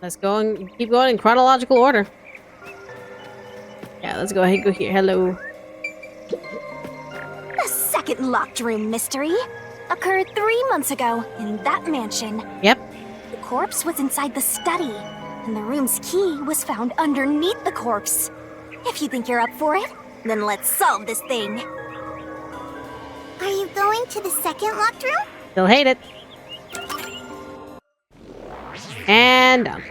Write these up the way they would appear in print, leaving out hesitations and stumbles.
Let's go and keep going in chronological order. Yeah, let's go ahead and go here. Hello. The second locked room mystery occurred 3 months ago in that mansion. Yep. The corpse was inside the study, and the room's key was found underneath the corpse. If you think you're up for it, then let's solve this thing. Are you going to the second locked room? Still hate it. And done.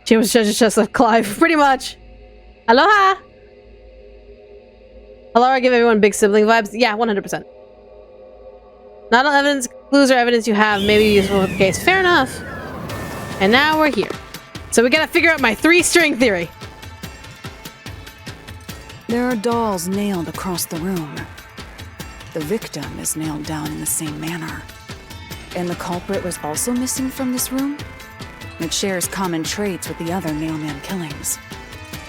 She was just like Clive, pretty much. Aloha! Hello, I give everyone big sibling vibes. Yeah, 100%. Not all evidence, clues or evidence you have may be useful with the case. Fair enough. And now we're here. So we gotta figure out my 3-string theory. There are dolls nailed across the room. The victim is nailed down in the same manner. And the culprit was also missing from this room? It shares common traits with the other nailman killings.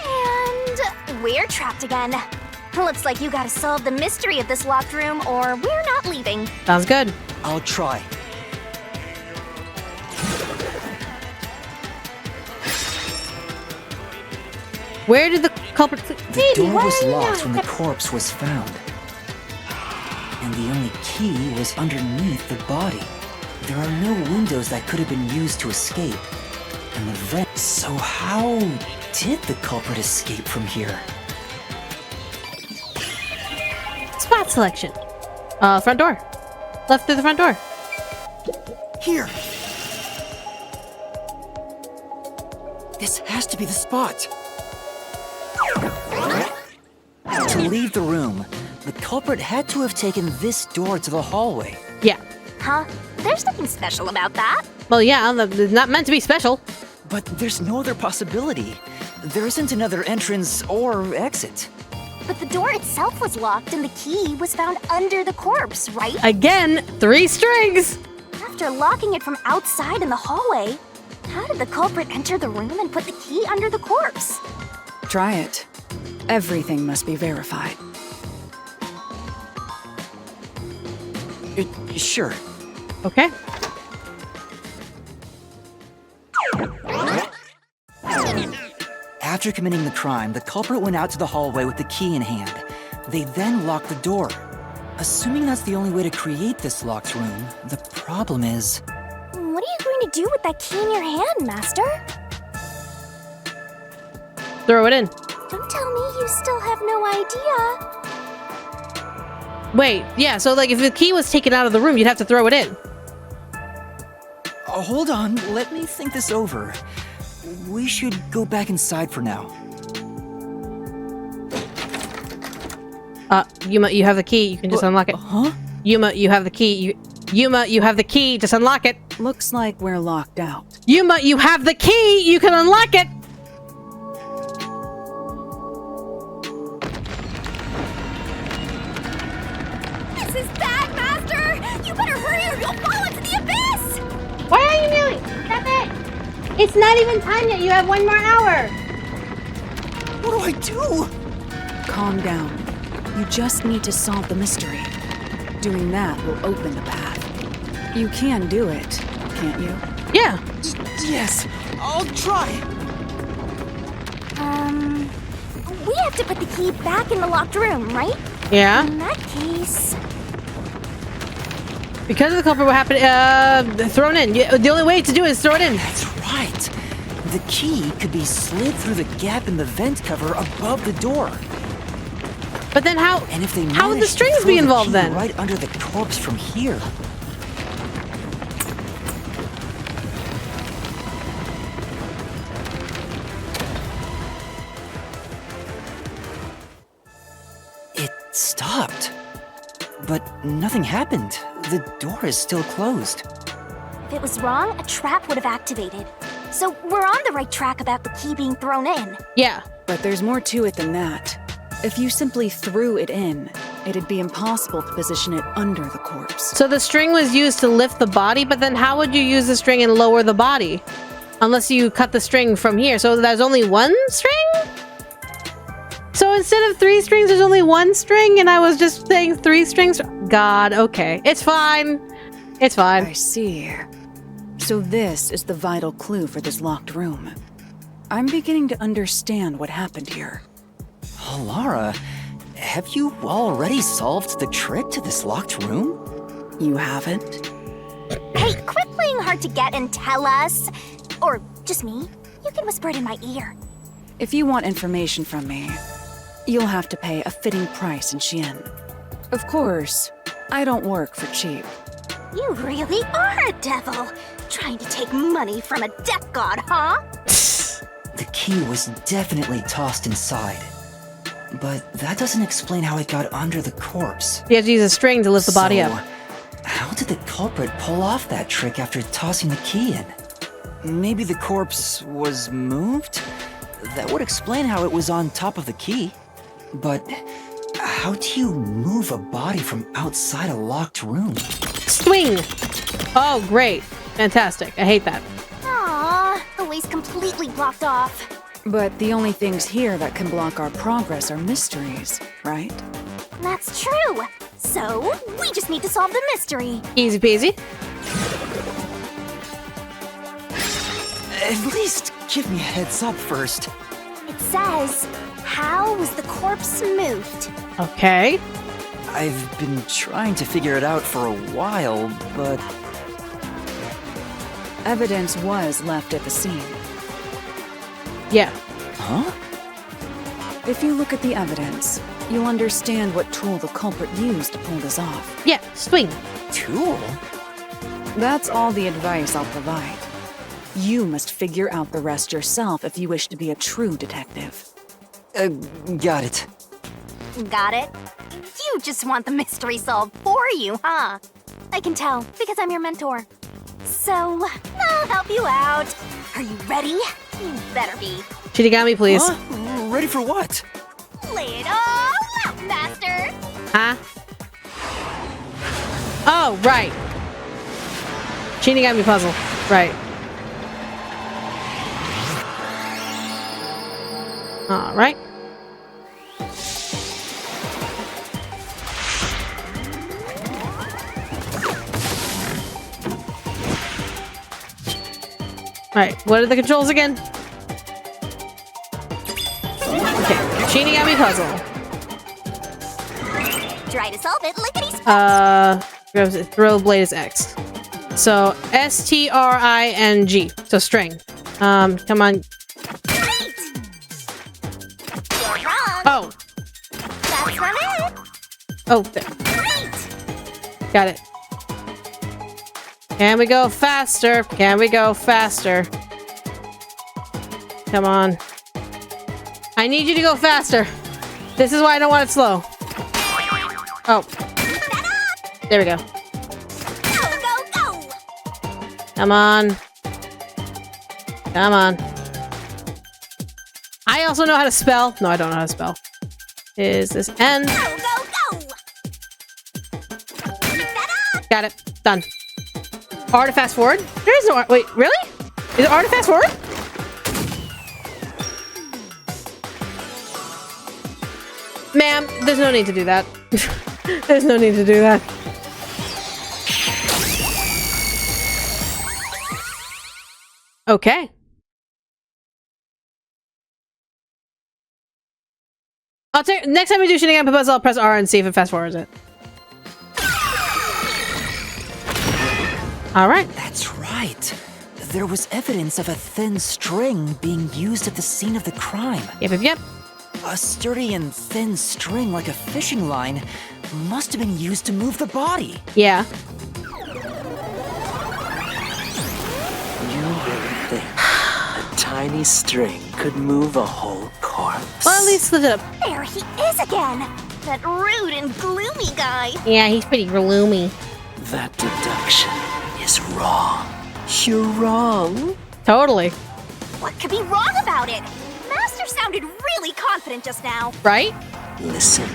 And we're trapped again. Looks like you gotta solve the mystery of this locked room or we're not leaving. Sounds good. I'll try. Where did the culprit... The door was locked when the corpse was found. And the only key was underneath the body. There are no windows that could have been used to escape. And the vent... So how did the culprit escape from here? Spot selection. Front door. Left through the front door. Here! This has to be the spot! To leave the room, the culprit had to have taken this door to the hallway. Yeah. Huh? There's nothing special about that. Well, yeah, it's not meant to be special. But there's no other possibility. There isn't another entrance or exit. But the door itself was locked and the key was found under the corpse, right? Again, 3 strings! After locking it from outside in the hallway, how did the culprit enter the room and put the key under the corpse? Try it. Everything must be verified. Sure. Okay. After committing the crime, the culprit went out to the hallway with the key in hand. They then locked the door. Assuming that's the only way to create this locked room, the problem is... What are you going to do with that key in your hand, Master? Throw it in. Don't tell me you still have no idea. Wait, yeah, so like if the key was taken out of the room, you'd have to throw it in. Hold on, let me think this over. We should go back inside for now. Yuma, you have the key. You can just unlock it. Huh? Yuma, you have the key. Yuma, you have the key. Just unlock it. Looks like we're locked out. Yuma, you have the key. You can unlock it. This is bad, Master! You better hurry or you'll fall into the abyss! Why are you kneeling? Stop it! It's not even time yet. You have 1 more hour. What do I do? Calm down. You just need to solve the mystery. Doing that will open the path. You can do it, can't you? Yeah. Yes, I'll try. We have to put the key back in the locked room, right? Yeah. In that case... Because of the culprit, what happened? Thrown in. The only way to do it is throw it in. That's right. The key could be slid through the gap in the vent cover above the door. But then how? And if they How would the managed to strings throw be the involved key then? right under the corpse from here. It stopped. But nothing happened. The door is still closed. If it was wrong, a trap would have activated. So we're on the right track about the key being thrown in. Yeah. But there's more to it than that. If you simply threw it in, it'd be impossible to position it under the corpse. So the string was used to lift the body, but then how would you use the string and lower the body? Unless you cut the string from here. So there's only 1 string? So instead of 3 strings, there's only 1 string, and I was just saying 3 strings? God, okay. It's fine. It's fine. I see. So this is the vital clue for this locked room. I'm beginning to understand what happened here. Lara, have you already solved the trick to this locked room? You haven't? Hey, quit playing hard to get and tell us. Or just me. You can whisper it in my ear. If you want information from me, you'll have to pay a fitting price in Xian. Of course, I don't work for cheap. You really are a devil. Trying to take money from a death god, huh? The key was definitely tossed inside. But that doesn't explain how it got under the corpse. You have to use a string to lift the body So, up. how did the culprit pull off that trick after tossing the key in? Maybe the corpse was moved? That would explain how it was on top of the key. But how do you move a body from outside a locked room? Swing! Oh, great. Fantastic. I hate that. Aww, the way's completely blocked off. But the only things here that can block our progress are mysteries, right? That's true. So, we just need to solve the mystery. Easy peasy. At least give me a heads up first. It says, how was the corpse moved? Okay. I've been trying to figure it out for a while, but... Evidence was left at the scene. Yeah. Huh? If you look at the evidence, you'll understand what tool the culprit used to pull this off. Yeah, swing. Tool? That's all the advice I'll provide. You must figure out the rest yourself if you wish to be a true detective. Got it. Got it? You just want the mystery solved for you, huh? I can tell, because I'm your mentor. So, I'll help you out. Are you ready? You better be. Shinigami, please. Huh? Ready for what? Lay it all out, Master! Huh? Oh, right. Shinigami puzzle. Right. Alright. Alright, what are the controls again? Okay, Shinigami puzzle. Try to solve it, lickety-split! Throw blade is X. So, S-T-R-I-N-G. So, string. Come on. Great! You're wrong! Oh! That's not it! Oh, there. Great! Got it. Can we go faster? Can we go faster? Come on. I need you to go faster. This is why I don't want it slow. Oh. There we go. Go, go, go! Come on. Come on. I also know how to spell. No, I don't know how to spell. Is this N? Go, go, go! Keep that up! Got it. Done. R to fast forward? There is no R. Wait, really? Is it R to fast forward? Ma'am, there's no need to do that. There's no need to do that. Okay. I'll take next time we do Shinigami puzzle, I'll press R and see if it fast forwards it. All right. That's right. There was evidence of a thin string being used at the scene of the crime. Yep. A sturdy and thin string like a fishing line must have been used to move the body. Yeah. You really think a tiny string could move a whole corpse? Well, at least lift it up. There he is again! That rude and gloomy guy! Yeah, he's pretty gloomy. That deduction is wrong. You're wrong. Totally. What could be wrong about it? Master sounded really confident just now. Right? Listen.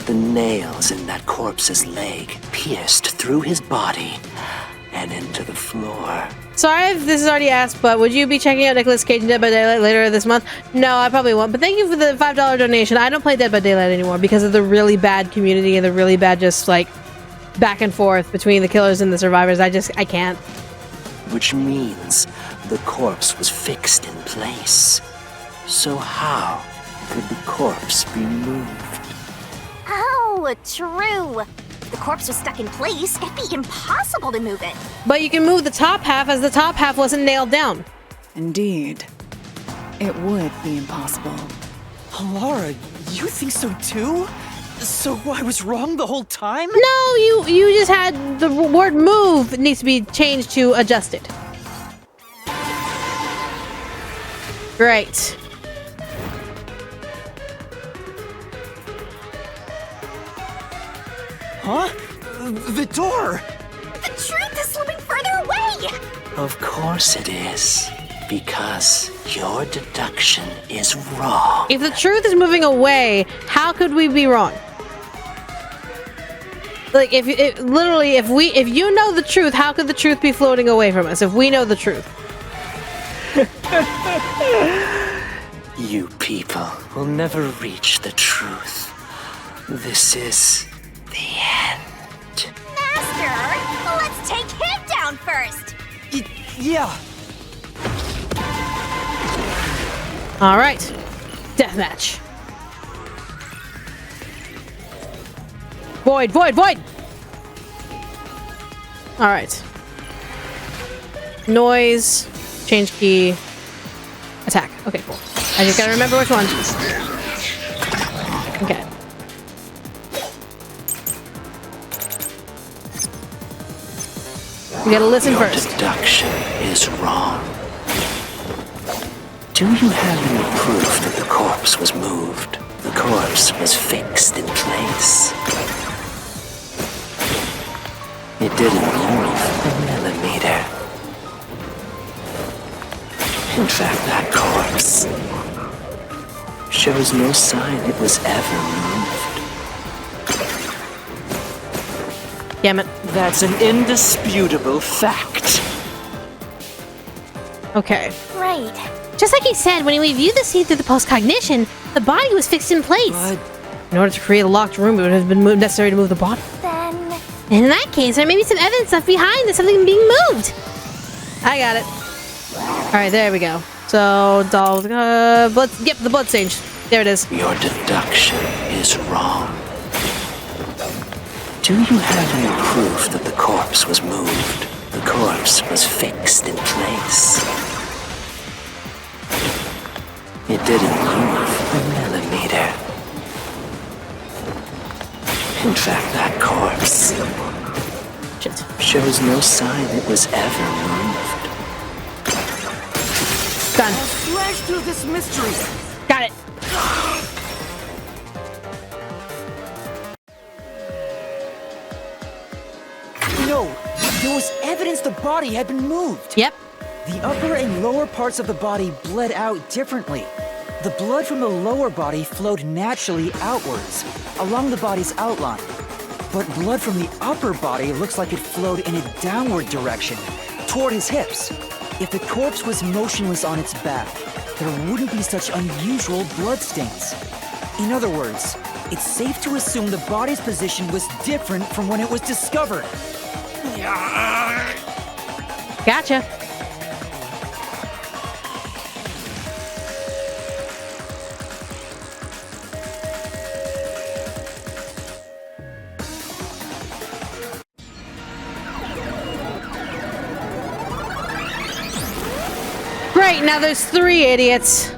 The nails in that corpse's leg pierced through his body and into the floor. Sorry if this is already asked, but would you be checking out Nicolas Cage and Dead by Daylight later this month? No, I probably won't. But thank you for the $5 donation. I don't play Dead by Daylight anymore because of the really bad community and the really bad just like back and forth between the killers and the survivors. I can't. which means the corpse was fixed in place. So how could the corpse be moved? Oh, true. If the corpse was stuck in place, it'd be impossible to move it. But you can move the top half as the top half wasn't nailed down. Indeed. It would be impossible. Laura, you think so too? So I was wrong the whole time? No, you just had the word move needs to be changed to adjusted. Great. Huh? The door! The truth is slipping further away! Of course it is. Because your deduction is wrong. If the truth is moving away, how could we be wrong? Like, if you know the truth, how could the truth be floating away from us if we know the truth? You people will never reach the truth. This is the end. Master, let's take him down first! Yeah. All right, deathmatch. Void, void, void! All right. Noise, change key, attack. Okay, cool. I just gotta remember which one. Okay. We gotta listen Your first. deduction is wrong. Do you have any proof that the corpse was moved? The corpse was fixed in place. It didn't move a millimeter. In fact, that corpse shows no sign it was ever moved. Damn it. That's an indisputable fact. Okay. Right. Just like he said, when we viewed the scene through the post-cognition, the body was fixed in place. But In order to create a locked room, it would have been necessary to move the body. Then... And in that case, there may be some evidence left behind that something being moved. I got it. Alright, there we go. So, dolls, blood, yep, the bloodstains. There it is. Your deduction is wrong. Do you have any proof that the corpse was moved? The corpse was fixed in place. It didn't move a millimeter. In fact, that corpse Shit. shows no sign it was ever moved. Done. slash through this mystery. Got it. No, there was evidence the body had been moved. Yep. The upper and lower parts of the body bled out differently. The blood from the lower body flowed naturally outwards, along the body's outline. But blood from the upper body looks like it flowed in a downward direction, toward his hips. If the corpse was motionless on its back, there wouldn't be such unusual bloodstains. In other words, it's safe to assume the body's position was different from when it was discovered. Gotcha. Great, now there's 3 idiots.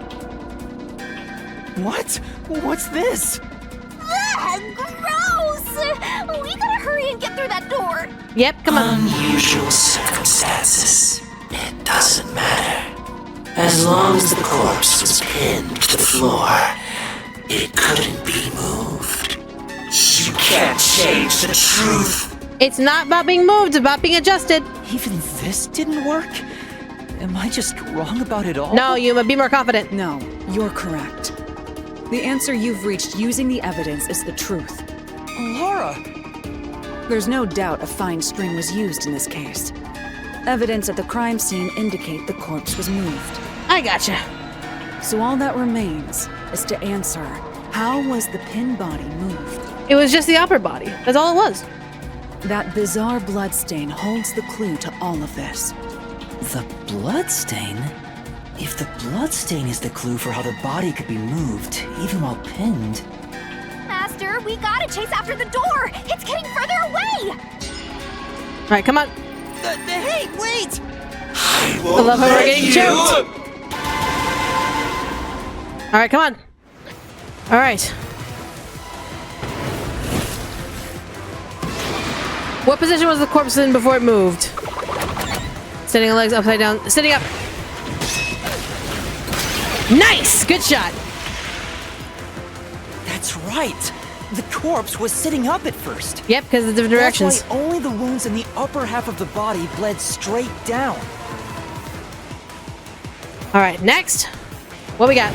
What? What's this? Ugh, gross! We gotta hurry and get through that door. Yep, come on. Unusual circumstances. It doesn't matter. As long as the corpse was pinned to the floor, it couldn't be moved. You can't change the truth. It's not about being moved, it's about being adjusted. Even this didn't work? Am I just wrong about it all? No, Yuma, be more confident. No, you're correct. The answer you've reached using the evidence is the truth. Laura! There's no doubt a fine string was used in this case. Evidence at the crime scene indicate the corpse was moved. I gotcha. So all that remains is to answer, how was the pinned body moved? It was just the upper body. That's all it was. That bizarre bloodstain holds the clue to all of this. The bloodstain? If the bloodstain is the clue for how the body could be moved, even while pinned... Master, we gotta chase after the door! It's getting further away! Alright, come on. Hey, wait! I love how we're getting choked. Alright, come on. Alright. What position was the corpse in before it moved? Sitting on legs upside down. Sitting up. Nice! Good shot. That's right. The corpse was sitting up at first. Yep, because of the different directions. That's why only the wounds in the upper half of the body bled straight down. Alright, next. What we got?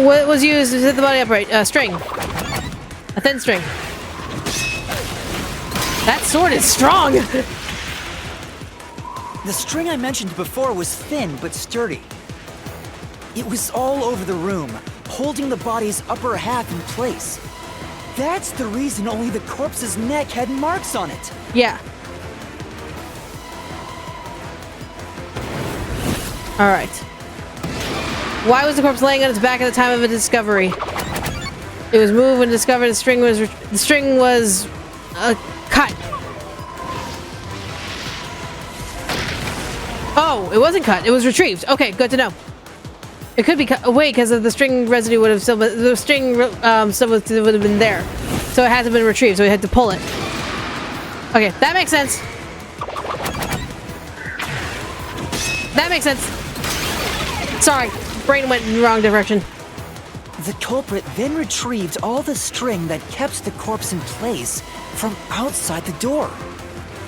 What was used to set the body upright? String. A thin string. That sword is strong! The string I mentioned before was thin but sturdy. It was all over the room, holding the body's upper half in place. That's the reason only the corpse's neck had marks on it. Yeah. Alright. Why was the corpse laying on its back at the time of its discovery? It was moved when discovered the string was cut. Oh, it wasn't cut. It was retrieved. Okay, good to know. It could be cut away because of the string residue would have still been, the string stuff would have been there. So it hasn't been retrieved, so we had to pull it. Okay, that makes sense. That makes sense. Sorry, brain went in the wrong direction. The culprit then retrieved all the string that kept the corpse in place from outside the door.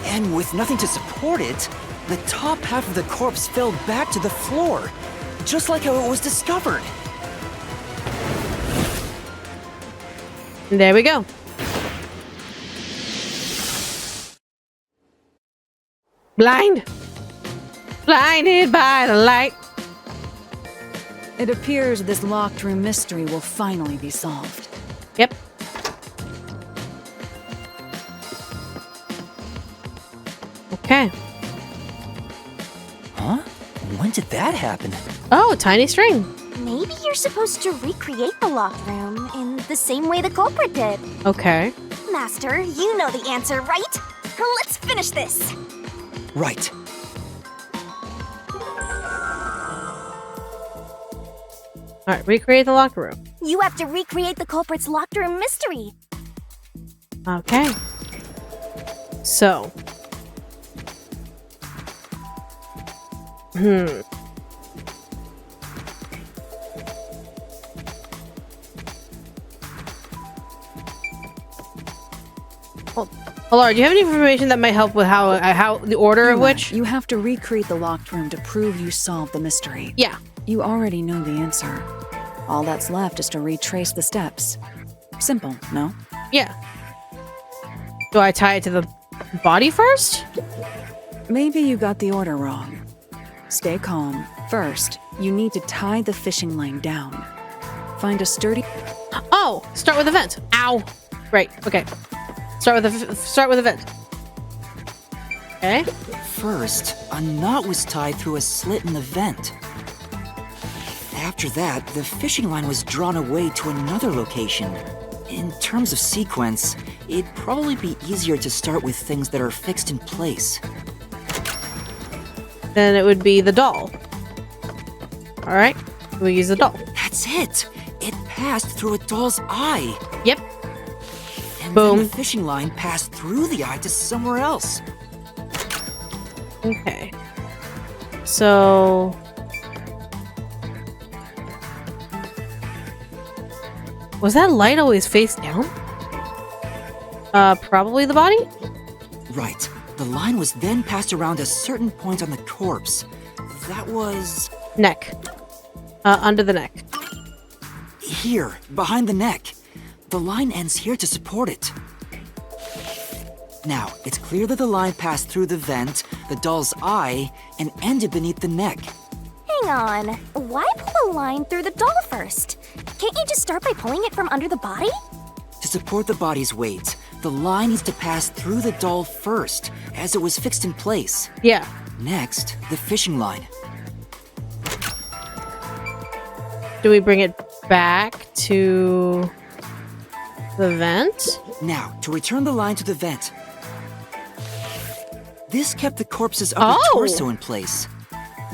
And with nothing to support it, the top half of the corpse fell back to the floor, just like how it was discovered. There we go. Blind. Blinded by the light. It appears this locked room mystery will finally be solved. Yep. Okay. Huh? When did that happen? Oh, tiny string. Maybe you're supposed to recreate the locked room in the same way the culprit did. Okay. Master, you know the answer, right? Let's finish this. Right. Alright, recreate the locker room. You have to recreate the culprit's locked room mystery. Okay. So. Laura, do you have any information that might help with how the order of which? You have to recreate the locked room to prove you solved the mystery. Yeah. You already know the answer. All that's left is to retrace the steps. Simple, no? Yeah. Do I tie it to the body first? Maybe you got the order wrong. Stay calm. First, you need to tie the fishing line down. Find a sturdy... Oh! Start with the vent. Ow! Right, okay. Start with the vent. Okay. First, a knot was tied through a slit in the vent. After that, the fishing line was drawn away to another location. In terms of sequence, it'd probably be easier to start with things that are fixed in place. Then it would be the doll. Alright. We'll use the doll. That's it! It passed through a doll's eye! Yep. And Boom. then the fishing line passed through the eye to somewhere else. Okay. So... Was that light always face down? Probably the body? Right. The line was then passed around a certain point on the corpse. That was... Neck. Under the neck. here, behind the neck. The line ends here to support it. Now, it's clear that the line passed through the vent, the doll's eye, and ended beneath the neck. Hang on. Why pull the line through the doll first? Can't you just start by pulling it from under the body? To support the body's weight, the line needs to pass through the doll first, as it was fixed in place. Yeah. Next, the fishing line. Do we bring it back to the vent? Now, to return the line to the vent. This kept the corpse's upper torso in place.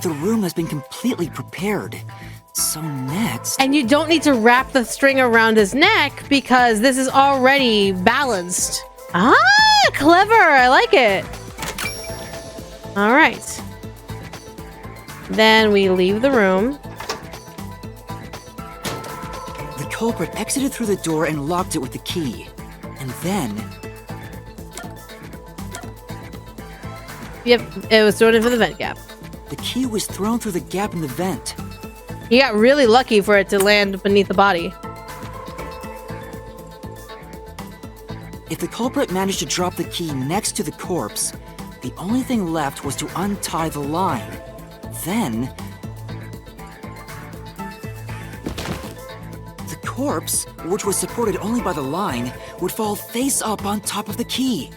The room has been completely prepared. So next... And you don't need to wrap the string around his neck because this is already balanced. Ah, clever. I like it. All right. Then we leave the room. The culprit exited through the door and locked it with the key. And then... Yep, it was thrown in for the vent gap. the key was thrown through the gap in the vent. You got really lucky for it to land beneath the body. If the culprit managed to drop the key next to the corpse, the only thing left was to untie the line. Then... the corpse, which was supported only by the line, would fall face up on top of the key.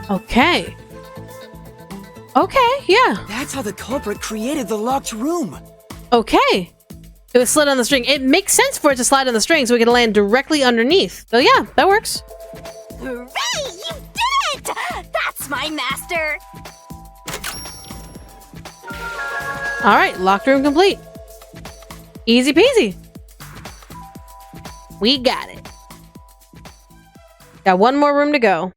Okay. Okay, yeah. That's how the culprit created the locked room. Okay. It was slid on the string. It makes sense for it to slide on the string so we can land directly underneath. So yeah, that works. Hooray! You did it! That's my master! All right, locked room complete. Easy peasy. We got it. Got one more room to go.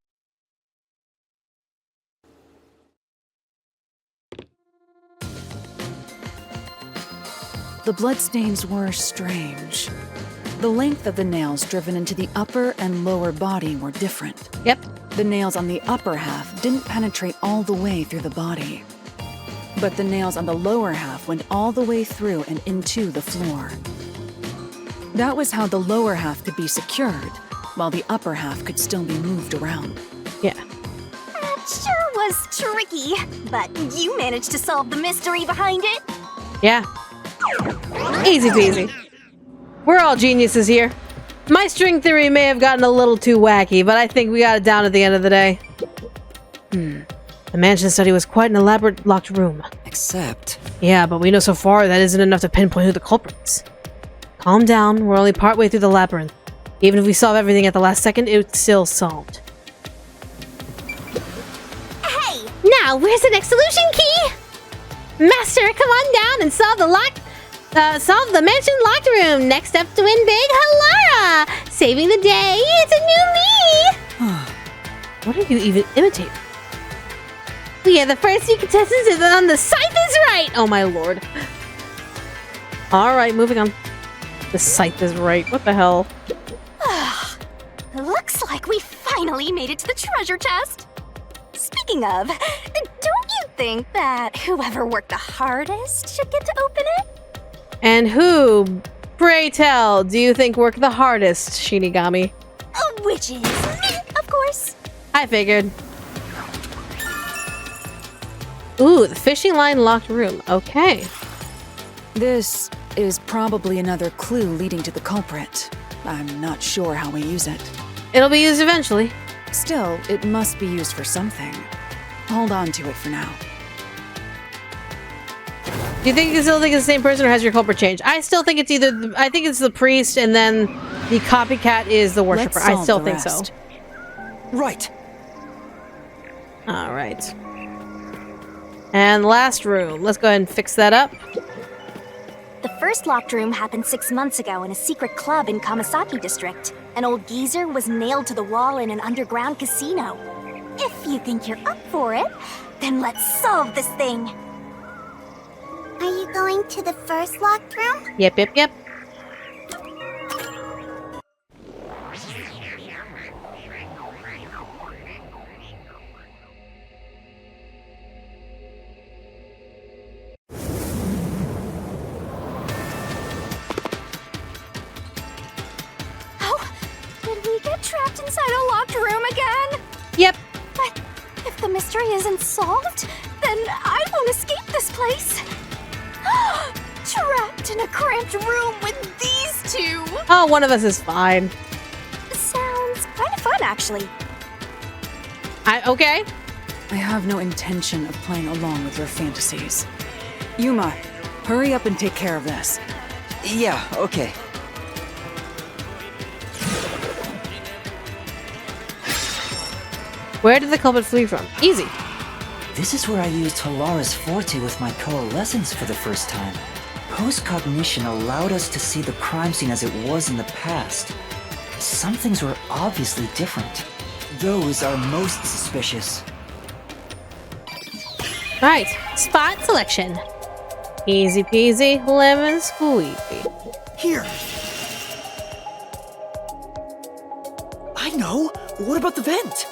The bloodstains were strange. The length of the nails driven into the upper and lower body were different. Yep. The nails on the upper half didn't penetrate all the way through the body. But the nails on the lower half went all the way through and into the floor. That was how the lower half could be secured, while the upper half could still be moved around. Yeah. That sure was tricky, but you managed to solve the mystery behind it. Yeah. Easy peasy. We're all geniuses here. My string theory may have gotten a little too wacky, but I think we got it down at the end of the day. The mansion study was quite an elaborate locked room. Except... Yeah, but we know so far that isn't enough to pinpoint who the culprit is. Calm down, we're only partway through the labyrinth. Even if we solve everything at the last second, it's still solved. Hey! Now, where's the next solution key? Master, come on down and solve the mansion locked room. Next up to win big, Halara! Saving the day, it's a new me! What are you even imitating? We are the first few contestants on the Scythe is Right! Oh my lord. Alright, moving on. The scythe is right. What the hell? Looks like we finally made it to the treasure chest. Speaking of, don't you think that whoever worked the hardest should get to open it? And who, pray tell, do you think worked the hardest, Shinigami? Which is me, of course. I figured. Ooh, the fishing line locked room. Okay. This is probably another clue leading to the culprit. I'm not sure how we use it. It'll be used eventually. Still, it must be used for something. Hold on to it for now. Do you still think it's the same person, or has your culprit changed? I still think it's either... I think it's the priest, and then the copycat is the worshiper. I still think so. Right. Alright. And last room. Let's go ahead and fix that up. The first locked room happened 6 months ago in a secret club in Kamasaki district. An old geezer was nailed to the wall in an underground casino. If you think you're up for it, then let's solve this thing. Are you going to the first locked room? Yep. Did we get trapped inside a locked room again? Yep. But if the mystery isn't solved, then I won't escape this place. Trapped in a cramped room with these two. Oh, one of us is fine. Sounds kind of fun, actually. Okay. I have no intention of playing along with your fantasies. Yuma, hurry up and take care of this. Yeah, okay. Where did the culprit flee from? Easy. This is where I used Halara's forte with my coalescence for the first time. Post-cognition allowed us to see the crime scene as it was in the past. Some things were obviously different. Those are most suspicious. Alright, spot selection. Easy peasy, lemon squeezy. Here! I know! What about the vent?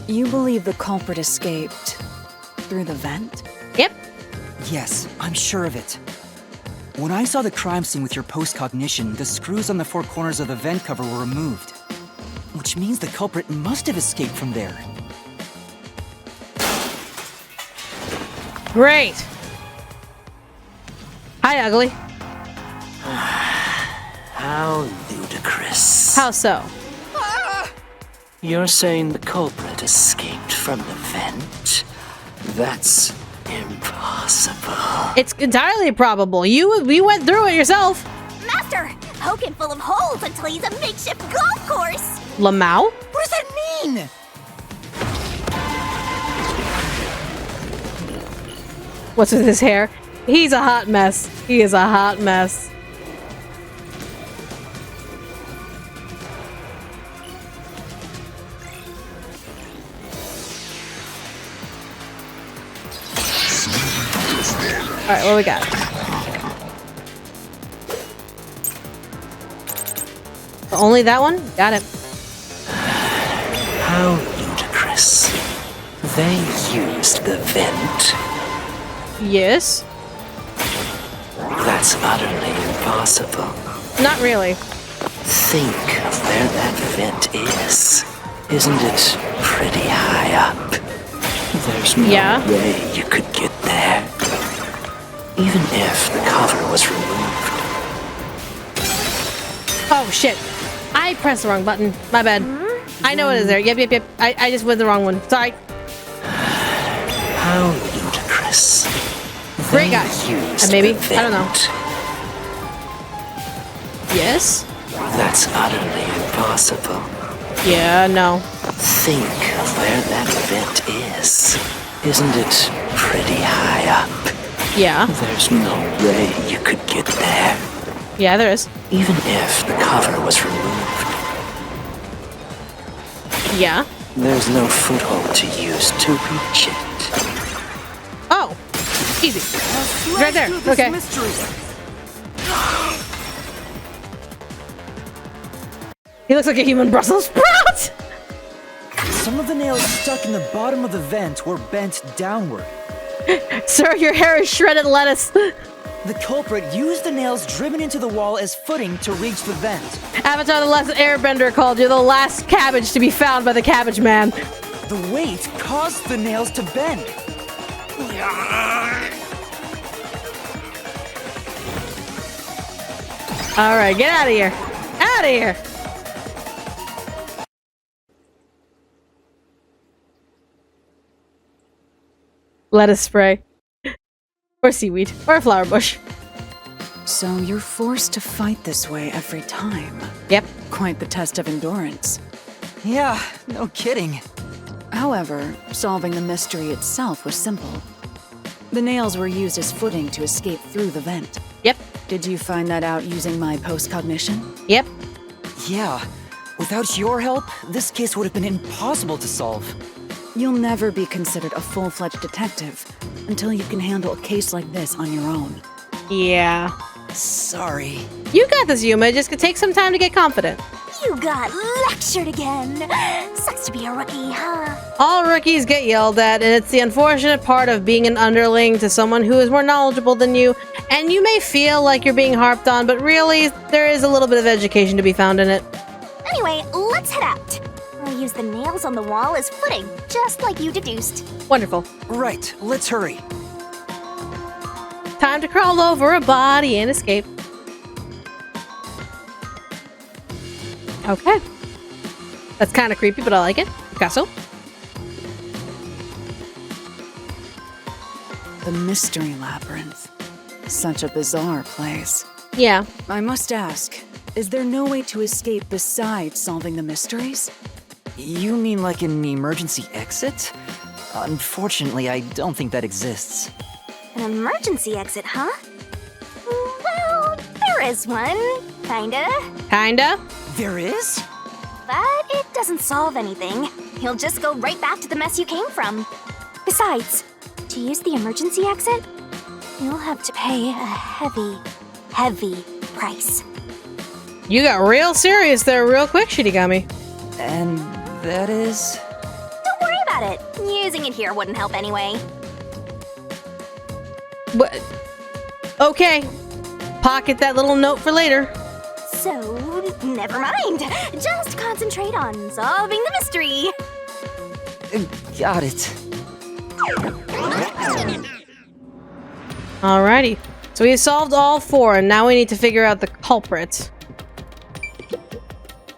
You believe the culprit escaped through the vent? Yep. Yes, I'm sure of it. When I saw the crime scene with your post-cognition, the screws on the four corners of the vent cover were removed. Which means the culprit must have escaped from there. Great. Hi, ugly. How ludicrous. How so? You're saying the culprit escaped from the vent? That's impossible. It's entirely probable. You went through it yourself. Master, poke him full of holes until he's a makeshift golf course. Lamau? What does that mean? What's with his hair? He's a hot mess. He is a hot mess. Alright, what we got? Only that one? Got it. How ludicrous. They used the vent. Yes. That's utterly impossible. Not really. Think of where that vent is. Isn't it pretty high up? There's no way you could get there. Even if the cover was removed. Oh shit. I pressed the wrong button. My bad. I know it is there. Yep. I just went the wrong one. Sorry. How ludicrous. Great guy. Maybe. The I don't know. vent. Yes? That's utterly impossible. Yeah, no. Think of where that vent is. Isn't it pretty high up? Yeah. There's no way you could get there. Yeah, there is. Even if the cover was removed. Yeah. There's no foothold to use to reach it. Oh. Easy. Right there. Okay. He looks like a human Brussels sprout! Some of the nails stuck in the bottom of the vent were bent downward. Sir, your hair is shredded lettuce. The culprit used the nails driven into the wall as footing to reach the vent. Avatar the Last Airbender called you the last cabbage to be found by the cabbage man. The weight caused the nails to bend. Alright, get out of here. Out of here. Lettuce spray. Or seaweed. Or a flower bush. So you're forced to fight this way every time. Yep. Quite the test of endurance. Yeah, no kidding. However, solving the mystery itself was simple. The nails were used as footing to escape through the vent. Yep. Did you find that out using my post-cognition? Yep. Yeah. Without your help, this case would have been impossible to solve. You'll never be considered a full-fledged detective until you can handle a case like this on your own. Yeah. Sorry. You got this, Yuma. It just could take some time to get confident. You got lectured again. Sucks to be a rookie, huh? All rookies get yelled at, and it's the unfortunate part of being an underling to someone who is more knowledgeable than you. And you may feel like you're being harped on, but really, there is a little bit of education to be found in it. Anyway, let's head out. We'll use the nails on the wall as footing, just like you deduced. Wonderful. Right, let's hurry. Time to crawl over a body and escape. Okay. That's kind of creepy, but I like it. Picasso. The Mystery Labyrinth. Such a bizarre place. Yeah. I must ask, is there no way to escape besides solving the mysteries? You mean like an emergency exit? Unfortunately, I don't think that exists. An emergency exit, huh? Well, there is one. Kinda. Kinda. There is? But it doesn't solve anything. You'll just go right back to the mess you came from. Besides, to use the emergency exit, you'll have to pay a heavy, heavy price. You got real serious there real quick, Shinigami. And that is... Don't worry about it. Using it here wouldn't help anyway. But okay. Pocket that little note for later. So, never mind. Just concentrate on solving the mystery. Got it. Alrighty. So we solved all 4, and now we need to figure out the culprit.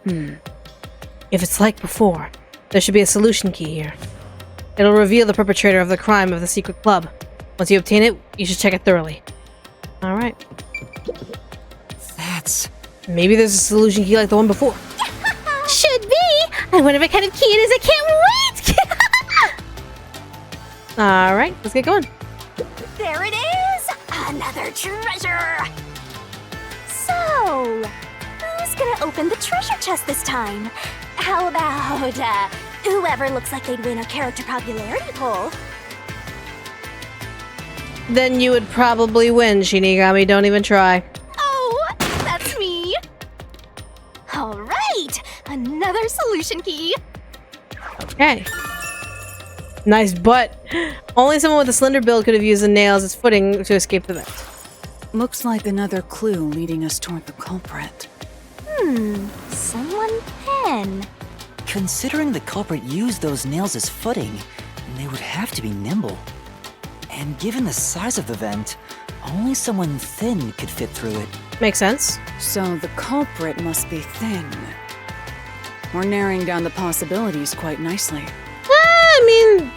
If it's like before, there should be a solution key here. It'll reveal the perpetrator of the crime of the secret club. Once you obtain it, you should check it thoroughly. Alright. That's... Maybe there's a solution key like the one before. Should be! I wonder what kind of key it is. I can't wait! Alright, let's get going. There it is! Another treasure! So, who's gonna open the treasure chest this time? How about, whoever looks like they'd win a character popularity poll? Then you would probably win, Shinigami. Don't even try. Oh, that's me! Alright, another solution key. Okay. Nice butt. Only someone with a slender build could have used the nails as footing to escape the vent. Looks like another clue leading us toward the culprit. Someone pen. Considering the culprit used those nails as footing, they would have to be nimble. And given the size of the vent, only someone thin could fit through it. Makes sense. So the culprit must be thin. We're narrowing down the possibilities quite nicely. I mean,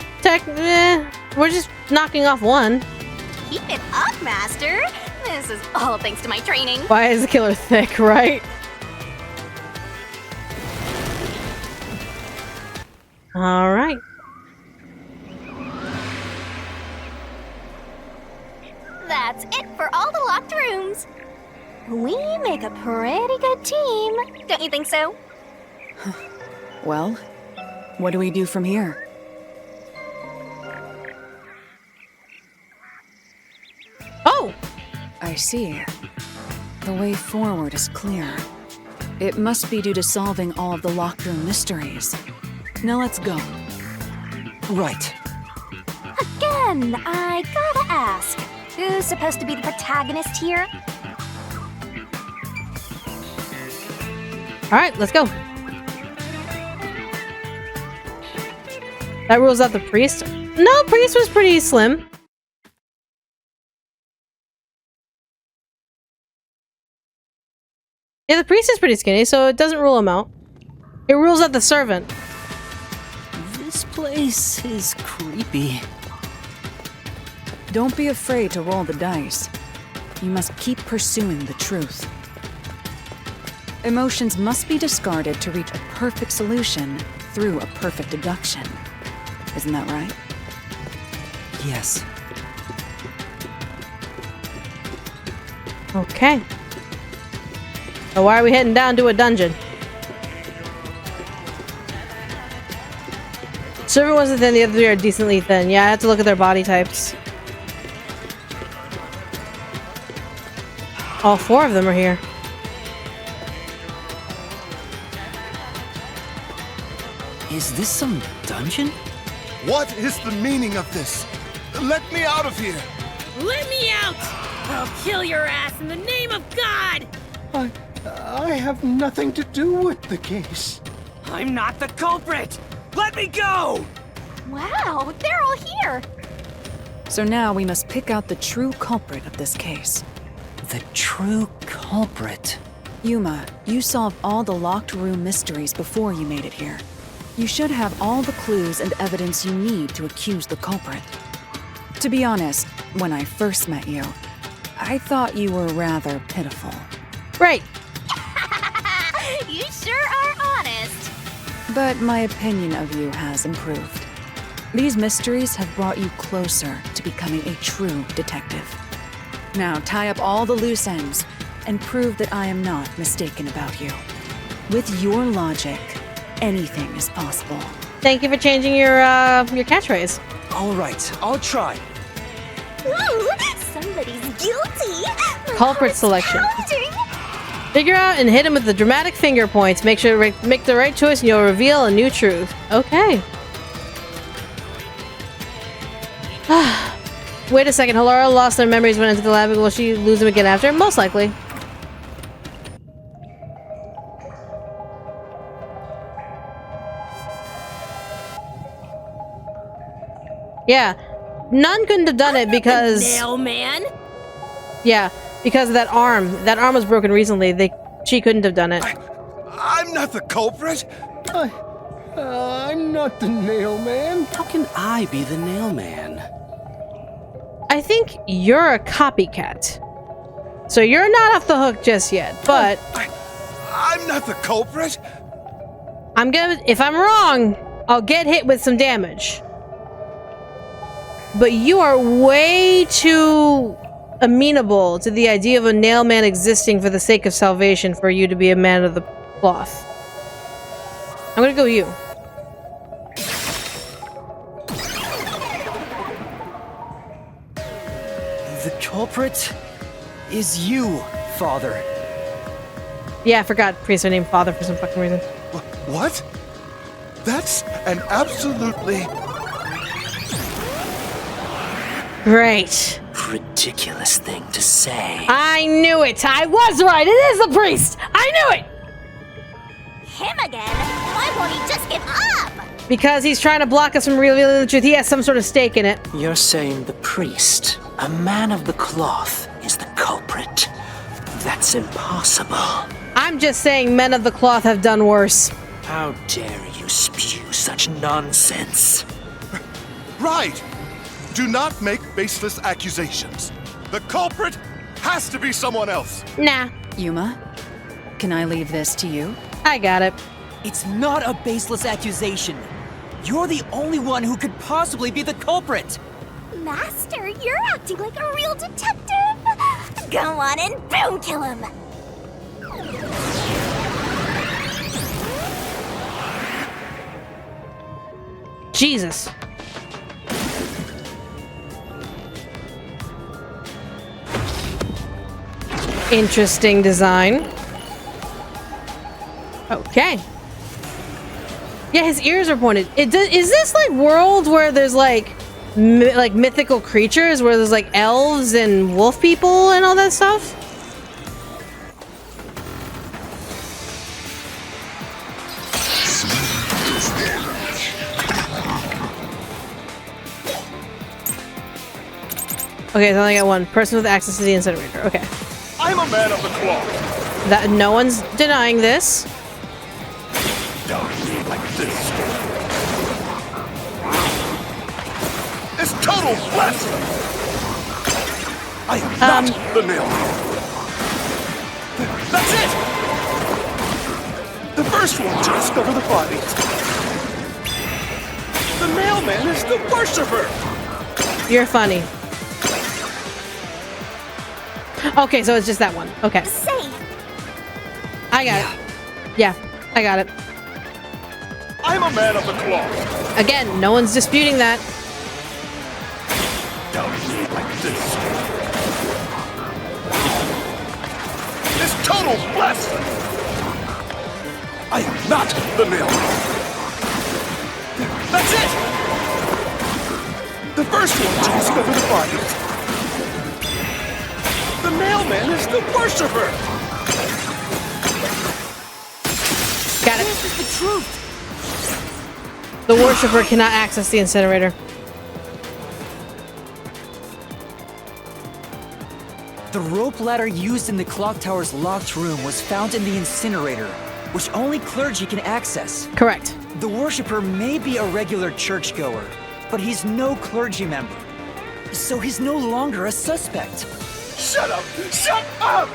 we're just knocking off one. Keep it up, Master. This is all thanks to my training. Why is the killer thick, right? Alright. That's it for all the locked rooms. We make a pretty good team. Don't you think so? Well, what do we do from here? Oh! I see. The way forward is clear. It must be due to solving all of the locked room mysteries. Now let's go. Right. Again, I gotta ask. Who's supposed to be the protagonist here? Alright, let's go. That rules out the priest. No, priest was pretty slim. Yeah, the priest is pretty skinny, so it doesn't rule him out. It rules out the servant. This place is creepy. Don't be afraid to roll the dice. You must keep pursuing the truth. Emotions must be discarded to reach a perfect solution through a perfect deduction. Isn't that right? Yes. Okay. So why are we heading down to a dungeon? Servant wasn't thin, the other 3 are decently thin. Yeah, I have to look at their body types. All 4 of them are here. Is this some dungeon? What is the meaning of this? Let me out of here! Let me out! I'll kill your ass in the name of God! I have nothing to do with the case. I'm not the culprit! Let me go! Wow, they're all here. So now we must pick out the true culprit of this case. The true culprit. Yuma, you solved all the locked room mysteries before you made it here. You should have all the clues and evidence you need to accuse the culprit. To be honest, when I first met you, I thought you were rather pitiful. Right. You sure are honest. But my opinion of you has improved. These mysteries have brought you closer to becoming a true detective. Now tie up all the loose ends and prove that I am not mistaken about you. With your logic, anything is possible. Thank you for changing your catchphrase. All right, I'll try. Ooh, somebody's guilty. My Culprit heart's selection. pounding. Figure out and hit him with the dramatic finger points. Make sure to make the right choice and you'll reveal a new truth. Okay. Wait a second. Halara lost their memories when into the lab. Will she lose them again after? Most likely. Yeah. None couldn't have done it because... Mailman? Yeah, because of that arm. That arm was broken recently. She couldn't have done it. I'm not the culprit. I'm not the nail man. How can I be the nail man? I think you're a copycat. So you're not off the hook just yet, but... I'm not the culprit. If I'm wrong, I'll get hit with some damage. But you are way too amenable to the idea of a nail man existing for the sake of salvation for you to be a man of the cloth. I'm gonna go you. The culprit is you, Father. Yeah, I forgot priests are named Father for some fucking reason. What? That's an absolutely... Great. Ridiculous thing to say. I knew it! I was right! It is the priest! I knew it! Him again? Why won't he just give up? Because he's trying to block us from revealing the truth. He has some sort of stake in it. You're saying the priest, a man of the cloth, is the culprit. That's impossible. I'm just saying men of the cloth have done worse. How dare you spew such nonsense? Right! Do not make baseless accusations. The culprit has to be someone else. Nah, Yuma, can I leave this to you? I got it. It's not a baseless accusation. You're the only one who could possibly be the culprit. Master, you're acting like a real detective. Go on and boom kill him. Jesus. Interesting design. Okay. Yeah, his ears are pointed. Is this like world where there's like mythical creatures, where there's like elves and wolf people and all that stuff? Okay, so I only got one person with access to the incinerator. Okay. I'm a man of the cloth. That no one's denying this. Down here like this. It's total blasphemy. I am not the nail man. That's it. The first one to discover the bodies. The mailman is the worshiper. You're funny. Okay, so it's just that one. Okay. Safe. I got it. Yeah, I got it. I'm a man of the cloth. Again, no one's disputing that. Down here like this. It's total blasphemy. I am not the mailman. That's it. The first one to discover the bodies. The mailman is the worshiper. Got it. This is the truth. The worshiper cannot access the incinerator. The rope ladder used in the clock tower's locked room was found in the incinerator, which only clergy can access. Correct. The worshipper may be a regular churchgoer, but he's no clergy member. So he's no longer a suspect. Shut up! Shut up!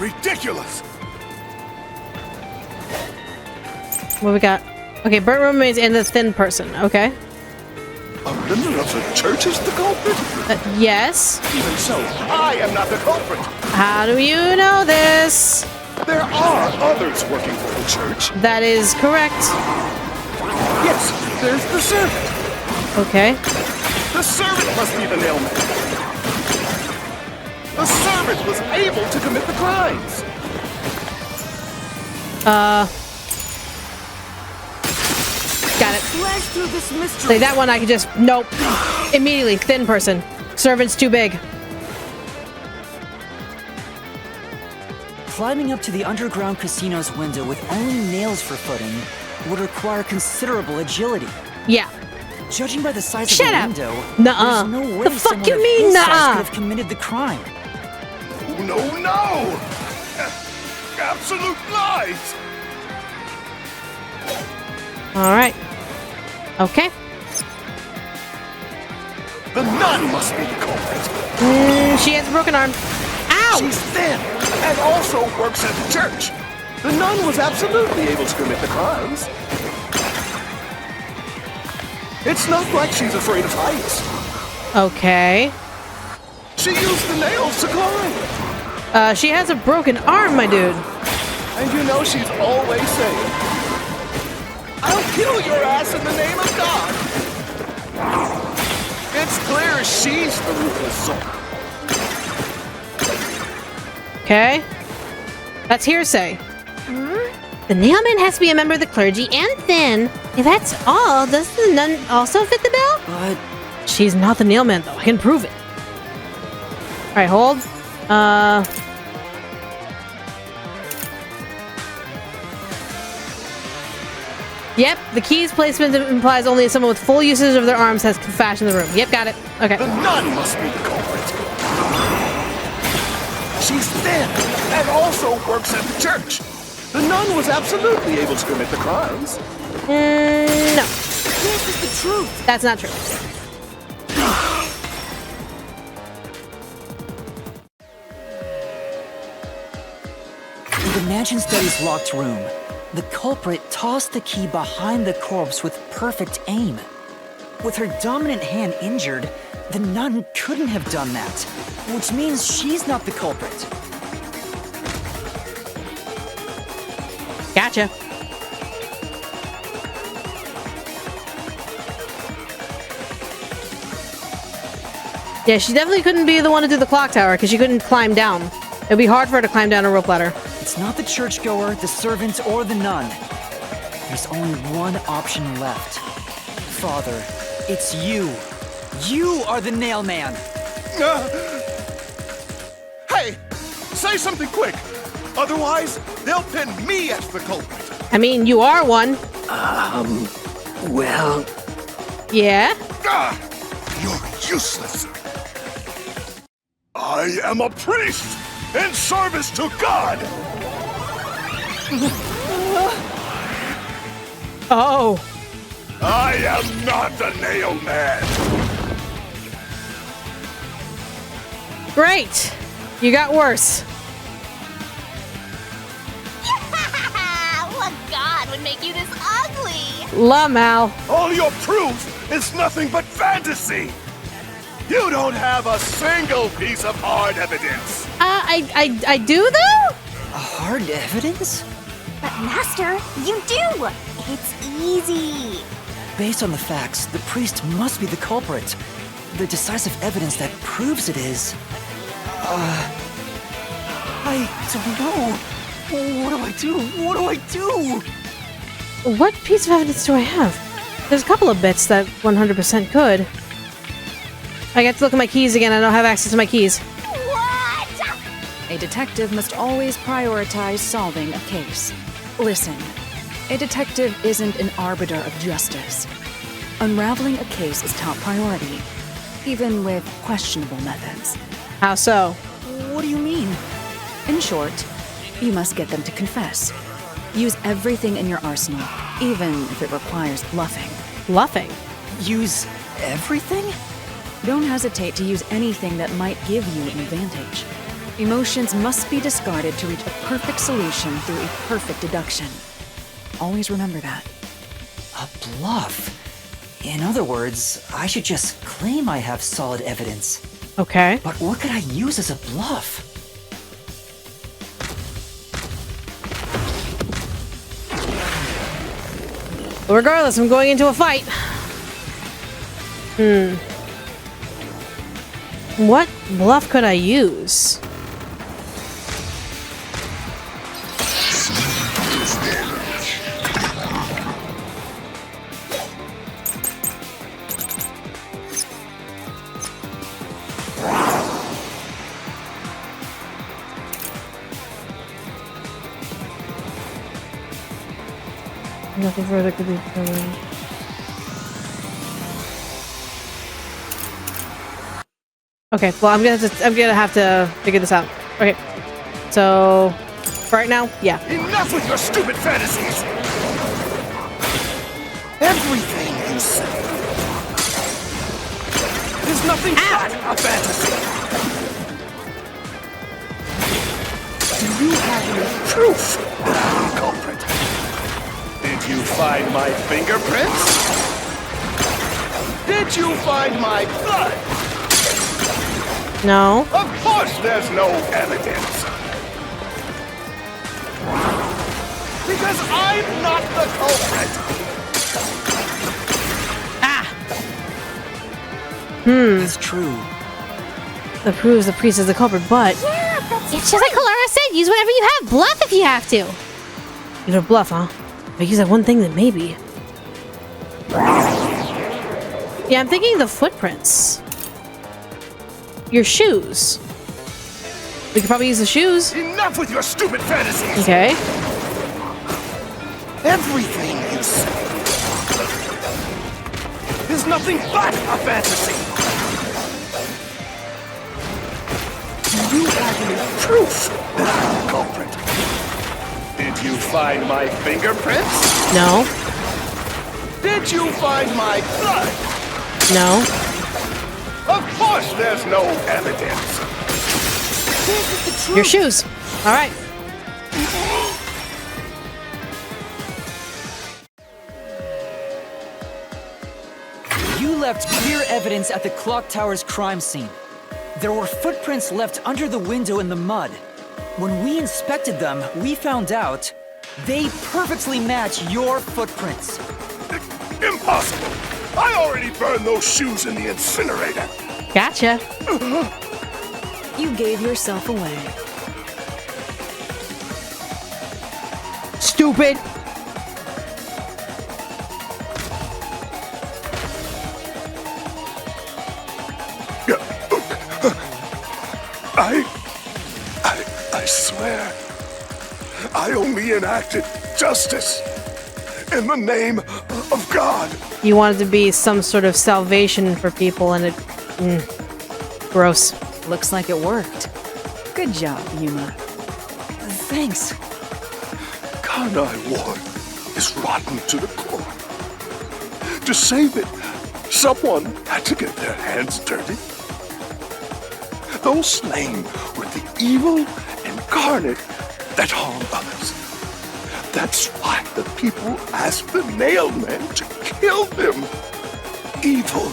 Ridiculous! What we got? Okay, burnt remains and the thin person. Okay. A member of the church is the culprit? Yes. Even so, I am not the culprit. How do you know this? There are others working for the church. That is correct. Yes, there's the servant. Okay. The servant must be the nailman. The servant was able to commit the crimes. Got it. Flash through this mystery. Like that one I could just... Nope. Immediately. Thin person. Servant's too big. Climbing up to the underground casino's window with only nails for footing would require considerable agility. Yeah. Judging by the size Shut of the up. window, Nuh-uh. there's no way The fuck someone you of mean, his size nuh-uh? could have committed the crime. No, no! Absolute lies! Alright. Okay. The nun must be the culprit. She has a broken arm. Ow! She's thin and also works at the church. The nun was absolutely able to commit the crimes. It's not like she's afraid of heights. Okay. She used the nails to climb. She has a broken arm, my dude. And you know she's always saying, I'll kill your ass in the name of God. It's clear she's the ruthless soul. Okay. That's hearsay. The nailman has to be a member of the clergy and thin. If that's all, does the nun also fit the bill? But She's not the nailman, though. I can prove it. Alright, hold. Yep, the key's placement implies only someone with full usage of their arms has fashioned the room. Yep, got it. Okay. The nun must be the culprit. She's thin and also works at the church. The nun was absolutely able to commit the crimes. No. This is the truth. That's not true. in the mansion study's locked room, the culprit tossed the key behind the corpse with perfect aim. With her dominant hand injured, the nun couldn't have done that, which means she's not the culprit. Gotcha. Yeah, she definitely couldn't be the one to do the clock tower because she couldn't climb down. It'd be hard for her to climb down a rope ladder. It's not the churchgoer, the servant, or the nun. There's only one option left. Father, it's you. You are the nail man. Hey, say something quick. Otherwise, they'll pin me as the culprit. I mean, you are one. Well, Yeah? You're useless. I am a priest in service to God. Oh. I am not the nail man. Great. You got worse. What god would make you this ugly? La Mal. All your proof is nothing but fantasy. You don't have a single piece of hard evidence. I do though? Hard evidence? But Master, you do! It's easy. Based on the facts, the priest must be the culprit. The decisive evidence that proves it is... I don't know. What do I do? What do I do? What piece of evidence do I have? There's a couple of bits that 100% could. I get to look at my keys again. I don't have access to my keys. What? A detective must always prioritize solving a case. Listen, a detective isn't an arbiter of justice. Unraveling a case is top priority, even with questionable methods. How so? What do you mean? In short, you must get them to confess. Use everything in your arsenal, even if it requires bluffing. Bluffing? Use everything? Don't hesitate to use anything that might give you an advantage. Emotions must be discarded to reach a perfect solution through a perfect deduction. Always remember that. A bluff? In other words, I should just claim I have solid evidence. Okay. But what could I use as a bluff? Regardless, I'm going into a fight. What bluff could I use? Nothing further could be determined. Okay, well I'm gonna have to figure this out. Okay. So right now, yeah. Enough with your stupid fantasies! Everything you say is nothing but a fantasy! Do you have any proof that I'm the culprit? Did you find my fingerprints? Did you find my blood? No. Of course there's no evidence. Because I'm not the culprit. It's true. That proves the priest is the culprit, but Yeah, that's It's just like Kalara said, use whatever you have. Bluff if you have to. you don't bluff, huh? I use that one thing that maybe. Yeah, I'm thinking the footprints. Your shoes. We could probably use the shoes. Enough with your stupid fantasies. Okay. Everything you say is nothing but a fantasy. Do you have any proof that I'm the culprit? Did you find my fingerprints? No. Did you find my blood? No. Of course there's no evidence. Your shoes. All right. You left clear evidence at the clock tower's crime scene. There were footprints left under the window in the mud. When we inspected them, we found out they perfectly match your footprints. Impossible. I already burned those shoes in the incinerator. Gotcha. You gave yourself away. Stupid. I swear, I only enacted justice in the name of God. You wanted to be some sort of salvation for people, and it... gross. Looks like it worked. Good job, Yuma. Thanks. Kanai Ward is rotten to the core. To save it, someone had to get their hands dirty. Those slain were the evil incarnate that harm others. That's why the people asked the nailmen to kill them. Evil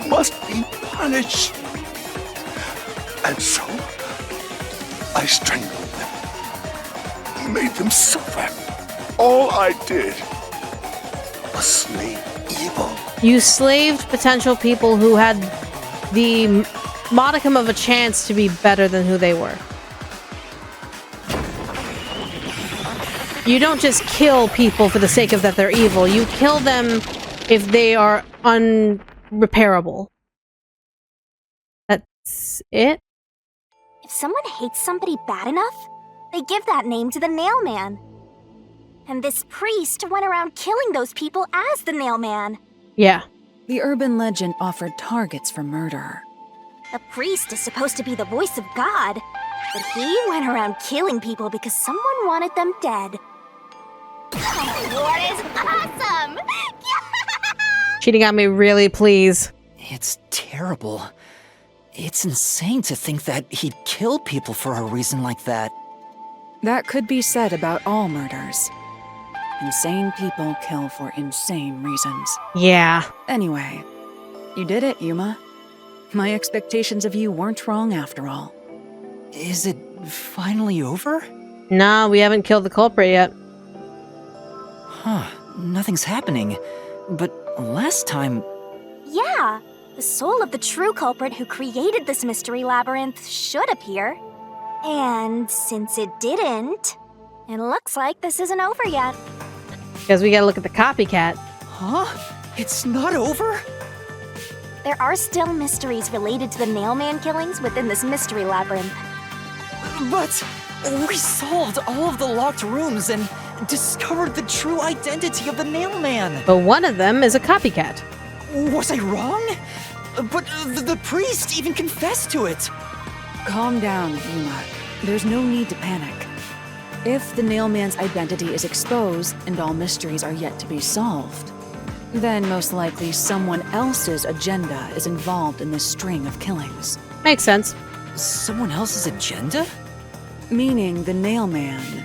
must be punished. And so, I strangled them, made them suffer. All I did was slay evil. You slaved potential people who had the modicum of a chance to be better than who they were. You don't just kill people for the sake of that they're evil. You kill them if they are unrepairable. That's it? If someone hates somebody bad enough, they give that name to the Nailman. And this priest went around killing those people as the Nailman. Yeah. The urban legend offered targets for murder. The priest is supposed to be the voice of God, but he went around killing people because someone wanted them dead. Oh, Lord is awesome! Cheating on me, really, please. It's terrible. It's insane to think that he'd kill people for a reason like that. That could be said about all murders. Insane people kill for insane reasons. Yeah. Anyway, you did it, Yuma. My expectations of you weren't wrong after all. Is it finally over? No, we haven't killed the culprit yet. Huh, nothing's happening. But last time... Yeah, the soul of the true culprit who created this mystery labyrinth should appear. And since it didn't, it looks like this isn't over yet. Because we gotta look at the copycat. Huh? It's not over? There are still mysteries related to the Nailman killings within this mystery labyrinth. But we solved all of the locked rooms and discovered the true identity of the Nailman. But one of them is a copycat. Was I wrong? But the priest even confessed to it. Calm down, Yuma. There's no need to panic. If the Nailman's identity is exposed and all mysteries are yet to be solved, then most likely someone else's agenda is involved in this string of killings. Makes sense. Someone else's agenda? Meaning the Nailman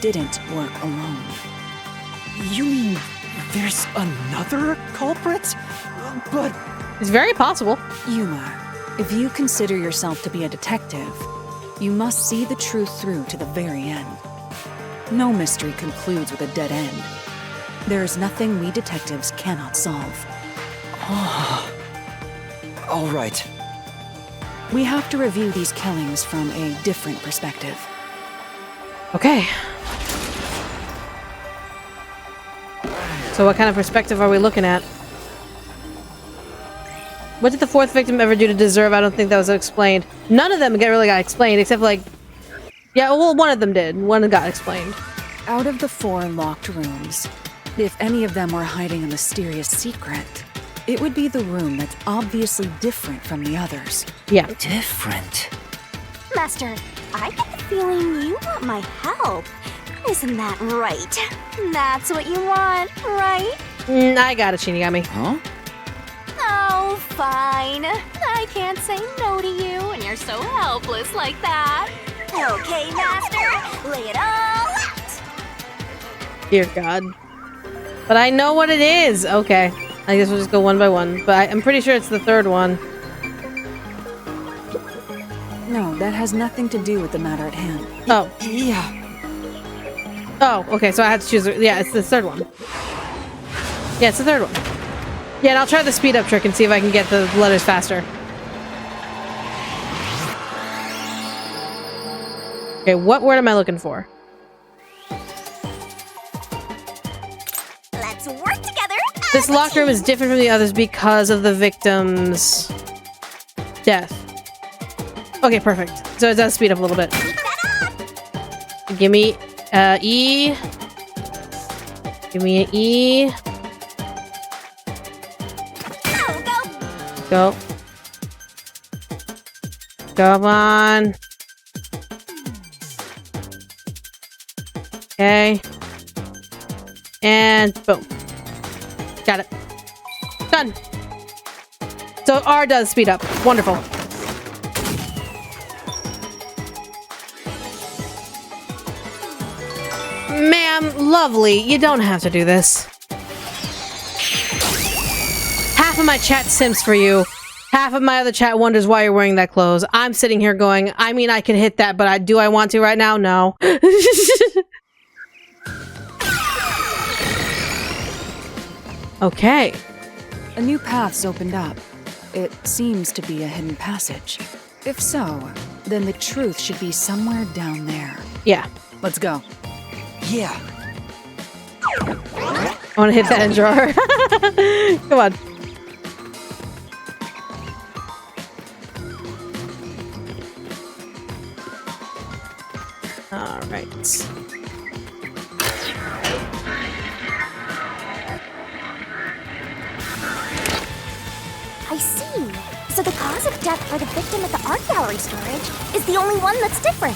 didn't work alone. You mean there's another culprit? But... It's very possible. Yuma, if you consider yourself to be a detective, you must see the truth through to the very end. No mystery concludes with a dead end. There is nothing we detectives cannot solve. All right. We have to review these killings from a different perspective. Okay. So what kind of perspective are we looking at? What did the fourth victim ever do to deserve? I don't think that was explained. None of them really got explained, except like... Yeah, well, one of them did. One got explained. Out of the 4 locked rooms, if any of them were hiding a mysterious secret, it would be the room that's obviously different from the others. Yeah. Different? Master, I get the feeling you want my help. Isn't that right? That's what you want, right? I got it, Shinigami. Huh? Oh, fine. I can't say no to you when you're so helpless like that. Okay, Master, lay it all out. Dear God. But I know what it is! Okay. I guess we'll just go one by one. But I'm pretty sure it's the third one. No, that has nothing to do with the matter at hand. Oh. Yeah. Oh, okay, so I had to choose... Yeah, it's the third one. Yeah, it's the third one. Yeah, and I'll try the speed up trick and see if I can get the letters faster. Okay, what word am I looking for? Let's work together. This locked room is different from the others because of the victim's death. Okay, perfect. So it does speed up a little bit. Give me E. Give me an E. Go. Come on. Okay. And boom. Got it. Done. So R does speed up. Wonderful. Ma'am, lovely. You don't have to do this. Half of my chat simps for you. Half of my other chat wonders why you're wearing that clothes. I'm sitting here going, I mean, I can hit that, but do I want to right now? No. Okay. A new path's opened up. It seems to be a hidden passage. If so, then the truth should be somewhere down there. Yeah. Let's go. Yeah. I want to hit that end drawer. Come on. All right. I see. So the cause of death for the victim at the art gallery storage is the only one that's different.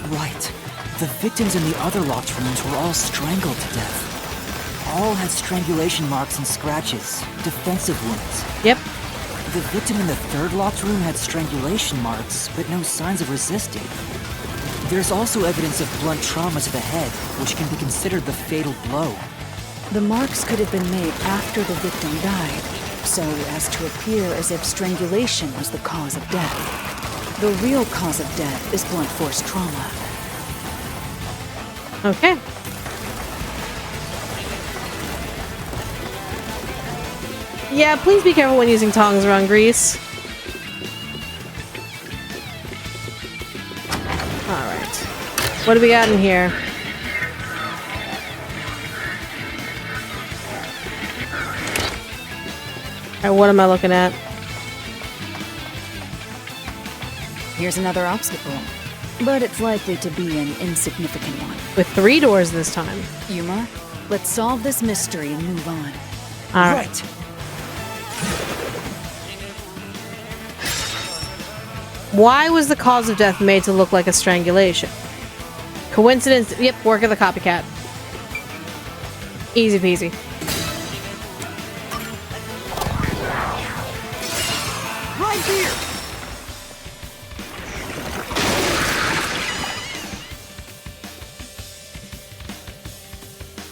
Right. The victims in the other locked rooms were all strangled to death. All had strangulation marks and scratches, defensive wounds. Yep. The victim in the third locked room had strangulation marks, but no signs of resisting. There's also evidence of blunt trauma to the head, which can be considered the fatal blow. The marks could have been made after the victim died, so as to appear as if strangulation was the cause of death. The real cause of death is blunt force trauma. Okay. Yeah, please be careful when using tongs around grease. Alright. What do we got in here? Alright, what am I looking at? Here's another obstacle, but it's likely to be an insignificant one. With 3 doors this time. Yuma, let's solve this mystery and move on. Alright. Why was the cause of death made to look like a strangulation? Coincidence? Yep, work of the copycat. Easy peasy. Right here!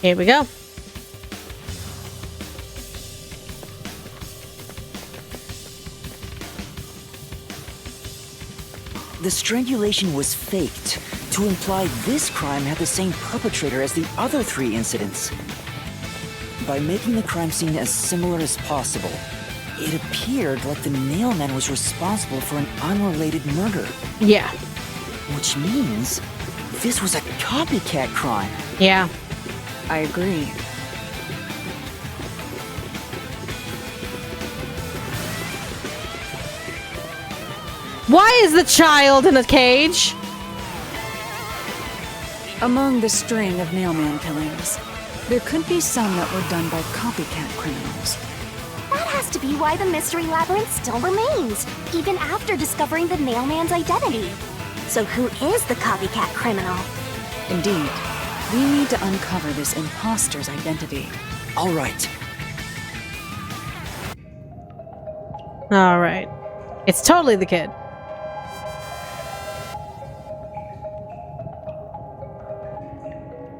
Here we go. The strangulation was faked to imply this crime had the same perpetrator as the other 3 incidents. By making the crime scene as similar as possible, it appeared like the nailman was responsible for an unrelated murder. Yeah. Which means this was a copycat crime. Yeah. I agree. Why is the child in a cage? Among the string of nailman killings, there could be some that were done by copycat criminals. That has to be why the mystery labyrinth still remains, even after discovering the nailman's identity. So who is the copycat criminal? Indeed, we need to uncover this imposter's identity. All right. Alright. It's totally the kid.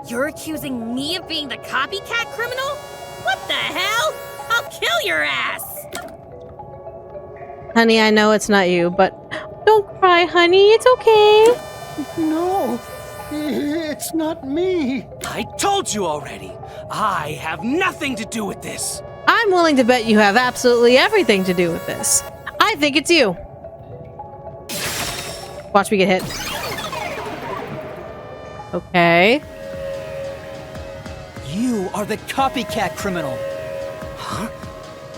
You're accusing me of being the copycat criminal? What the hell? I'll kill your ass! Honey, I know it's not you, but don't cry, honey. It's okay. No, it's not me. I told you already. I have nothing to do with this. I'm willing to bet you have absolutely everything to do with this. I think it's you. Watch me get hit. Okay. You are the copycat criminal. Huh?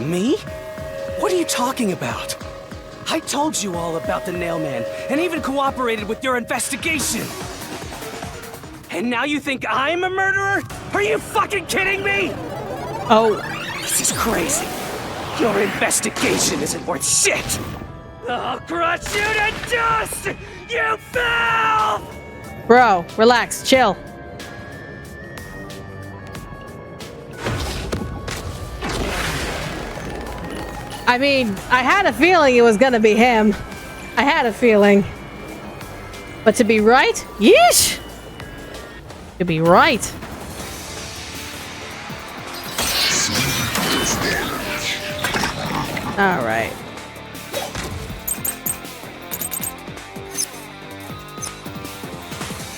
Me? What are you talking about? I told you all about the nailman and even cooperated with your investigation. And now you think I'm a murderer? Are you fucking kidding me? Oh. This is crazy. Your investigation isn't worth shit. I'll crush you to dust, you filth! Bro, relax, chill. I mean, I had a feeling it was gonna be him. I had a feeling. But to be right? Yeesh! To be right. Alright.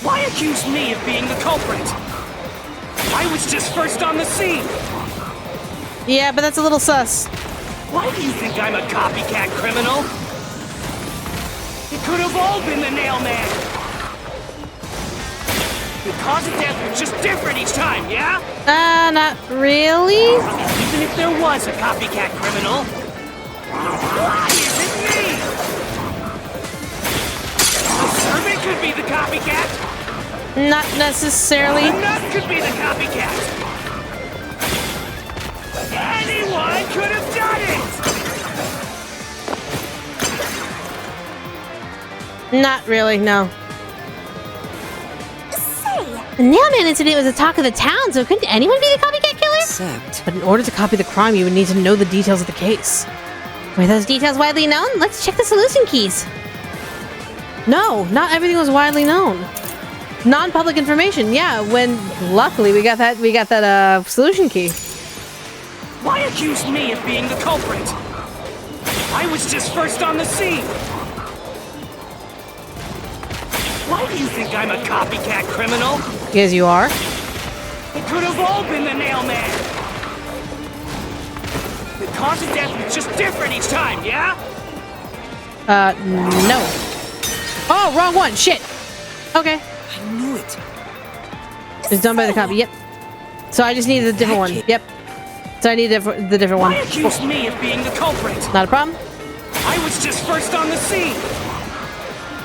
Why accuse me of being the culprit? I was just first on the scene. Yeah, but that's a little sus. Why do you think I'm a copycat criminal? It could have all been the nailman. The cause of death was just different each time, yeah? Not really. Even if there was a copycat criminal, why is it me? The servant could be the copycat. Not necessarily. The nut could be the copycat. Anyone could have done it! Not really, no. Say, The Nailman incident was the talk of the town, so couldn't anyone be the copycat killer? Except, But in order to copy the crime, you would need to know the details of the case. Were those details widely known? Let's check the solution keys. No, not everything was widely known. Non-public information, yeah, when luckily we got that solution key. Why accuse me of being the culprit? I was just first on the scene. Why do you think I'm a copycat criminal? Yes, you are. It could have all been the Nailman. The cause of death was just different each time, yeah? No. Oh, wrong one, shit. Okay. I knew it. It's done by the copy, yep. So I just need the different one, yep. So I need the different one. Why accuse me of being the culprit? Not a problem. I was just first on the scene.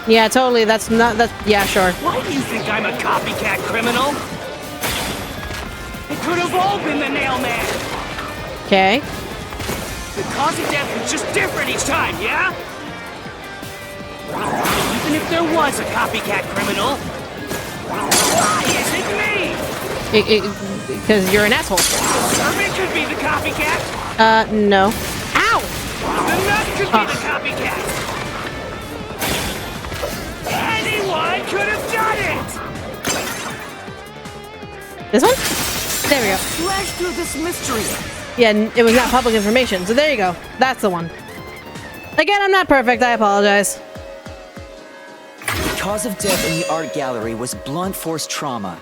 Yeah, totally, yeah, sure. Why do you think I'm a copycat criminal? It could have all been the Nailman. Okay. The cause of death was just different each time, yeah? Even if there was a copycat criminal, why is it me? Because you're an asshole. Servant could be the copycat. No. Ow! The nut could be the copycat. Anyone could have done it. This one? There we go. Flash through this mystery. Yeah, it was not public information, so there you go. That's the one. Again, I'm not perfect, I apologize. The cause of death in the art gallery was blunt force trauma,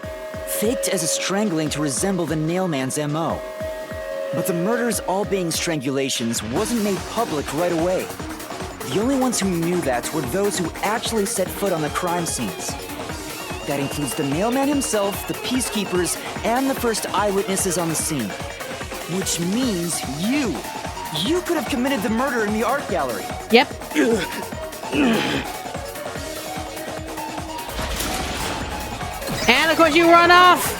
faked as a strangling to resemble the Nailman's MO. But the murders all being strangulations wasn't made public right away. The only ones who knew that were those who actually set foot on the crime scenes. That includes the Nailman himself, the peacekeepers, and the first eyewitnesses on the scene. Which means you. You could have committed the murder in the art gallery. Yep. And of course you run off!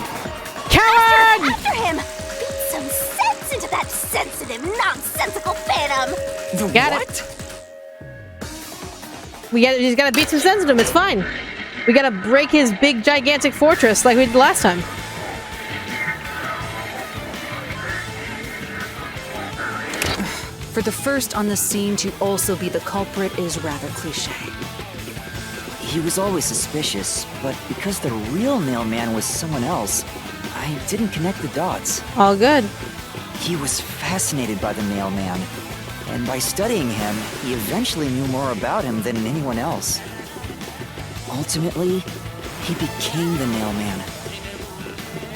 Coward! after him! Beat some sense into that sensitive, nonsensical phantom! Got it. He's gotta beat some sense into him, it's fine. We gotta break his big, gigantic fortress like we did last time. For the first on the scene to also be the culprit is rather cliche. He was always suspicious, but because the real Nailman was someone else, I didn't connect the dots. All good. He was fascinated by the Nailman, and by studying him, he eventually knew more about him than anyone else. Ultimately, he became the Nailman.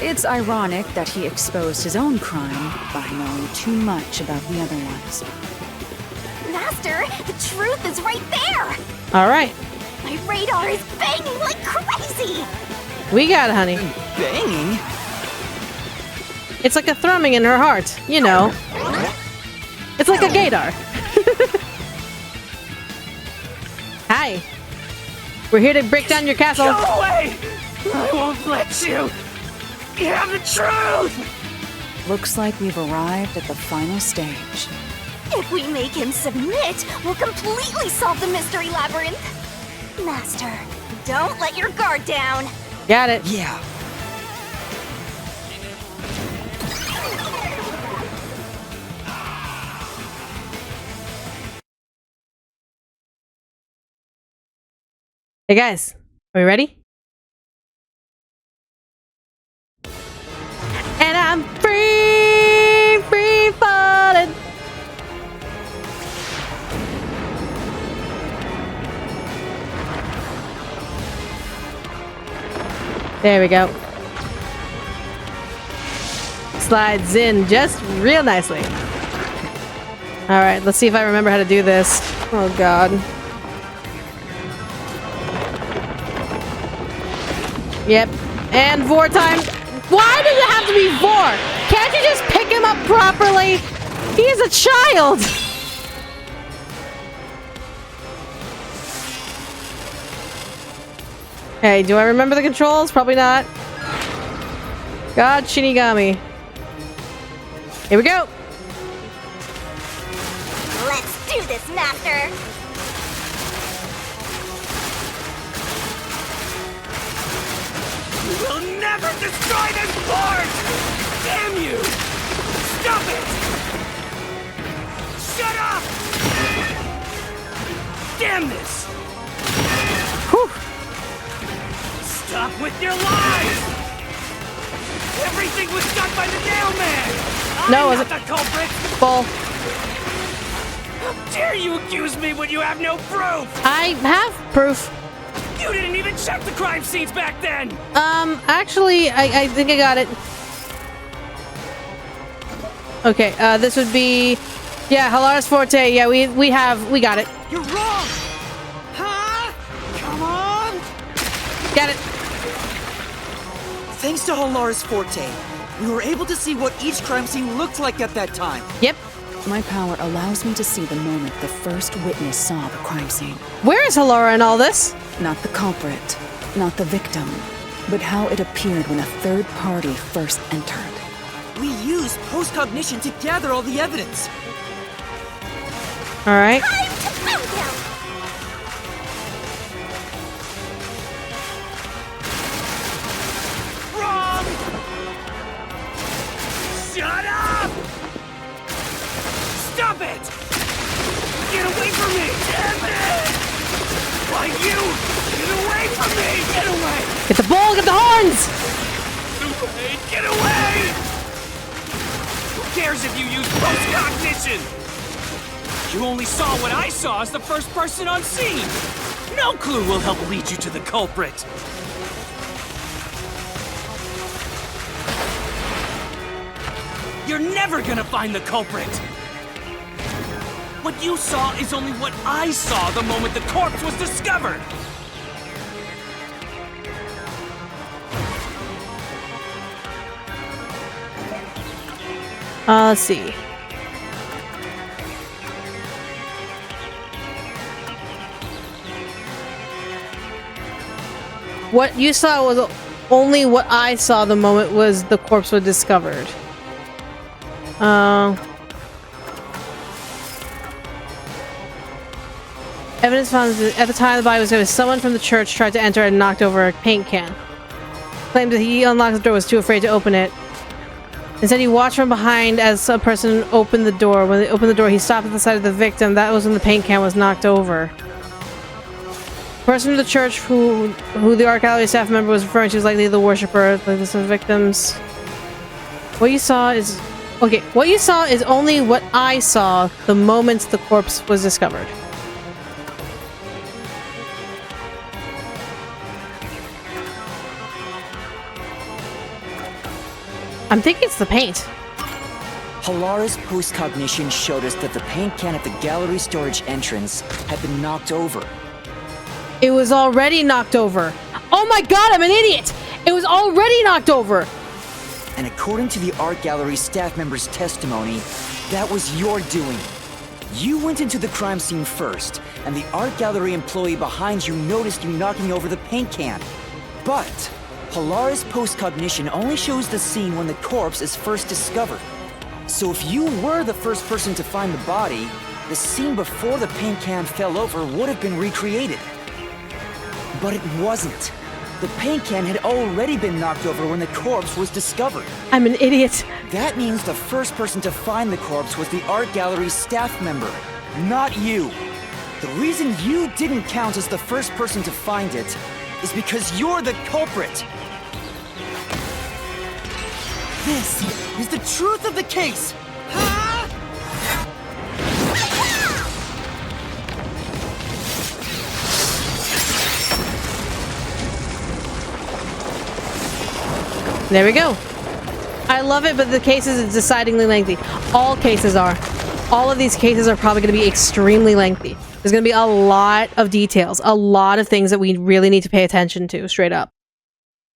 It's ironic that he exposed his own crime by knowing too much about the other ones. Master, the truth is right there! All right. My radar is banging like crazy! We got it, honey. Banging? It's like a thrumming in her heart, you know. It's like a gaydar. Hi. We're here to break down your castle. Go away! I won't let you! You have the truth! Looks like we've arrived at the final stage. If we make him submit, we'll completely solve the mystery labyrinth! Master, don't let your guard down! Got it. Yeah. Hey guys, are we ready? And I'm free falling. There we go. Slides in just real nicely. All right, let's see if I remember how to do this. Oh God. Yep. And Vor time. Why does it have to be Vor? Can't you just pick him up properly? He is a child. Hey, do I remember the controls? Probably not. God, Shinigami. Here we go. Let's do this, Master! will never destroy this board! Damn you! Stop it! Shut up! Damn this! Whew. Stop with your lies! Everything was done by the nail man! No, I'm was not the culprit! Bull. How dare you accuse me when you have no proof! I have proof. You didn't even check the crime scenes back then! Actually, I think I got it. Okay, this would be... Yeah, Halara's Forte. Yeah, we got it. You're wrong! Huh? Come on! Got it. Thanks to Halara's Forte, we were able to see what each crime scene looked like at that time. Yep. My power allows me to see the moment the first witness saw the crime scene. Where is Halara in all this? Not the culprit, not the victim, but how it appeared when a third party first entered. We used post-cognition to gather all the evidence. All right. Time to countdown! Wrong! Shut up! Stop it! Get away from me! Damn it! Why you? Get away from me! Get away! Get the bull, get the horns! Get away! Get away! Who cares if you use post-cognition? You only saw what I saw as the first person on scene! No clue will help lead you to the culprit! You're never gonna find the culprit! What you saw is only what I saw the moment the corpse was discovered! Let's see. What you saw was only what I saw the moment was the corpse was discovered. Evidence found that at the time the body was discovered, someone from the church tried to enter and knocked over a paint can. Claimed that he unlocked the door, was too afraid to open it. Instead, he watched from behind as a person opened the door. When they opened the door, he stopped at the side of the victim. That was when the paint can was knocked over. The person from the church who the art gallery staff member was referring to is likely the worshiper. Like the victims. What you saw is... Okay, what you saw is only what I saw the moment the corpse was discovered. I'm thinking it's the paint. Halara's post-cognition showed us that the paint can at the gallery storage entrance had been knocked over. It was already knocked over. Oh my god, I'm an idiot! It was already knocked over! And according to the art gallery staff member's testimony, that was your doing. You went into the crime scene first, and the art gallery employee behind you noticed you knocking over the paint can. But Halara's post-cognition only shows the scene when the corpse is first discovered. So if you were the first person to find the body, the scene before the paint can fell over would have been recreated. But it wasn't. The paint can had already been knocked over when the corpse was discovered. I'm an idiot. That means the first person to find the corpse was the art gallery's staff member, not you. The reason you didn't count as the first person to find it is because you're the culprit. This is the truth of the case. Huh? There we go. I love it, but the cases is decidedly lengthy. All cases are. All of these cases are probably going to be extremely lengthy. There's going to be a lot of details, a lot of things that we really need to pay attention to, straight up.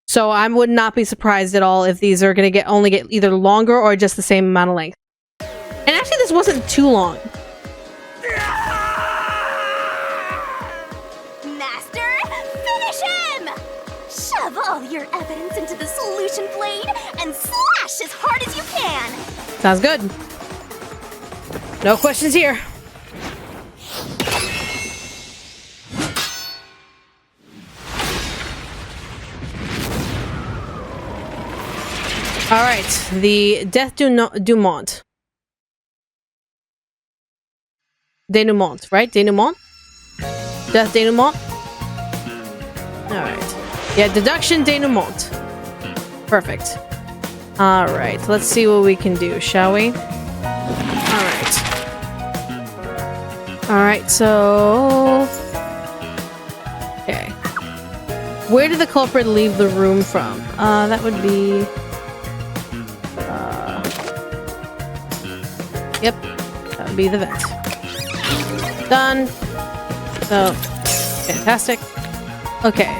So I would not be surprised at all if these are going to only get either longer or just the same amount of length. And actually, this wasn't too long. Master, finish him! Shove all your evidence into the solution blade and slash as hard as you can! Sounds good. No questions here. Alright, the death denouement. Denouement, right? Denouement? Death denouement? Alright. Yeah, deduction denouement. Perfect. Alright, let's see what we can do, shall we? Alright. Alright, so... Okay. Where did the culprit leave the room from? That would be... Yep. That would be the vent. Done. So, fantastic. Okay.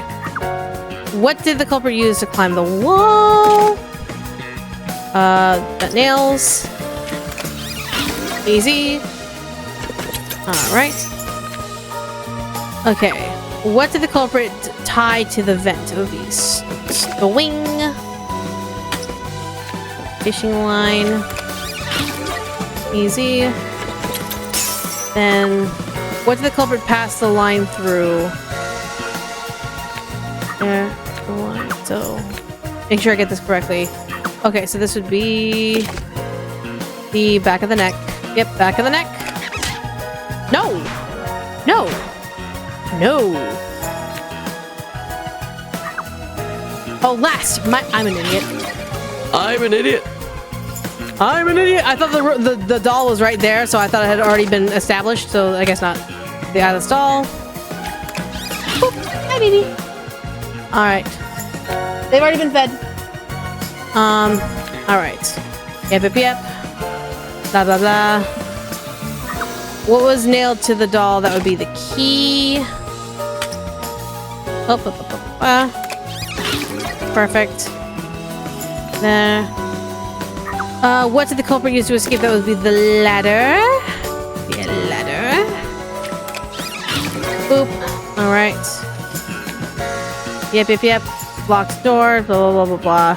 What did the culprit use to climb the wall? Got nails. Easy. Alright. Okay. What did the culprit tie to the vent? It would be the wing. Fishing line. Easy. Then, what did the culprit pass the line through? There. The line. So, make sure I get this correctly. Okay, so this would be the back of the neck. Yep, back of the neck. No! No! No! Oh, last! I'm an idiot. I'm an idiot. I'm an idiot! I thought the doll was right there, so I thought it had already been established, so I guess not. The Atlas doll. Boop. Hi, baby. Alright. They've already been fed. Alright. Yep. Blah, blah, blah. What was nailed to the doll? That would be the key. Perfect. There. What did the culprit use to escape? That would be the ladder. Yeah, ladder. Boop. Alright. Yep. Locked door. Blah, blah, blah, blah, blah.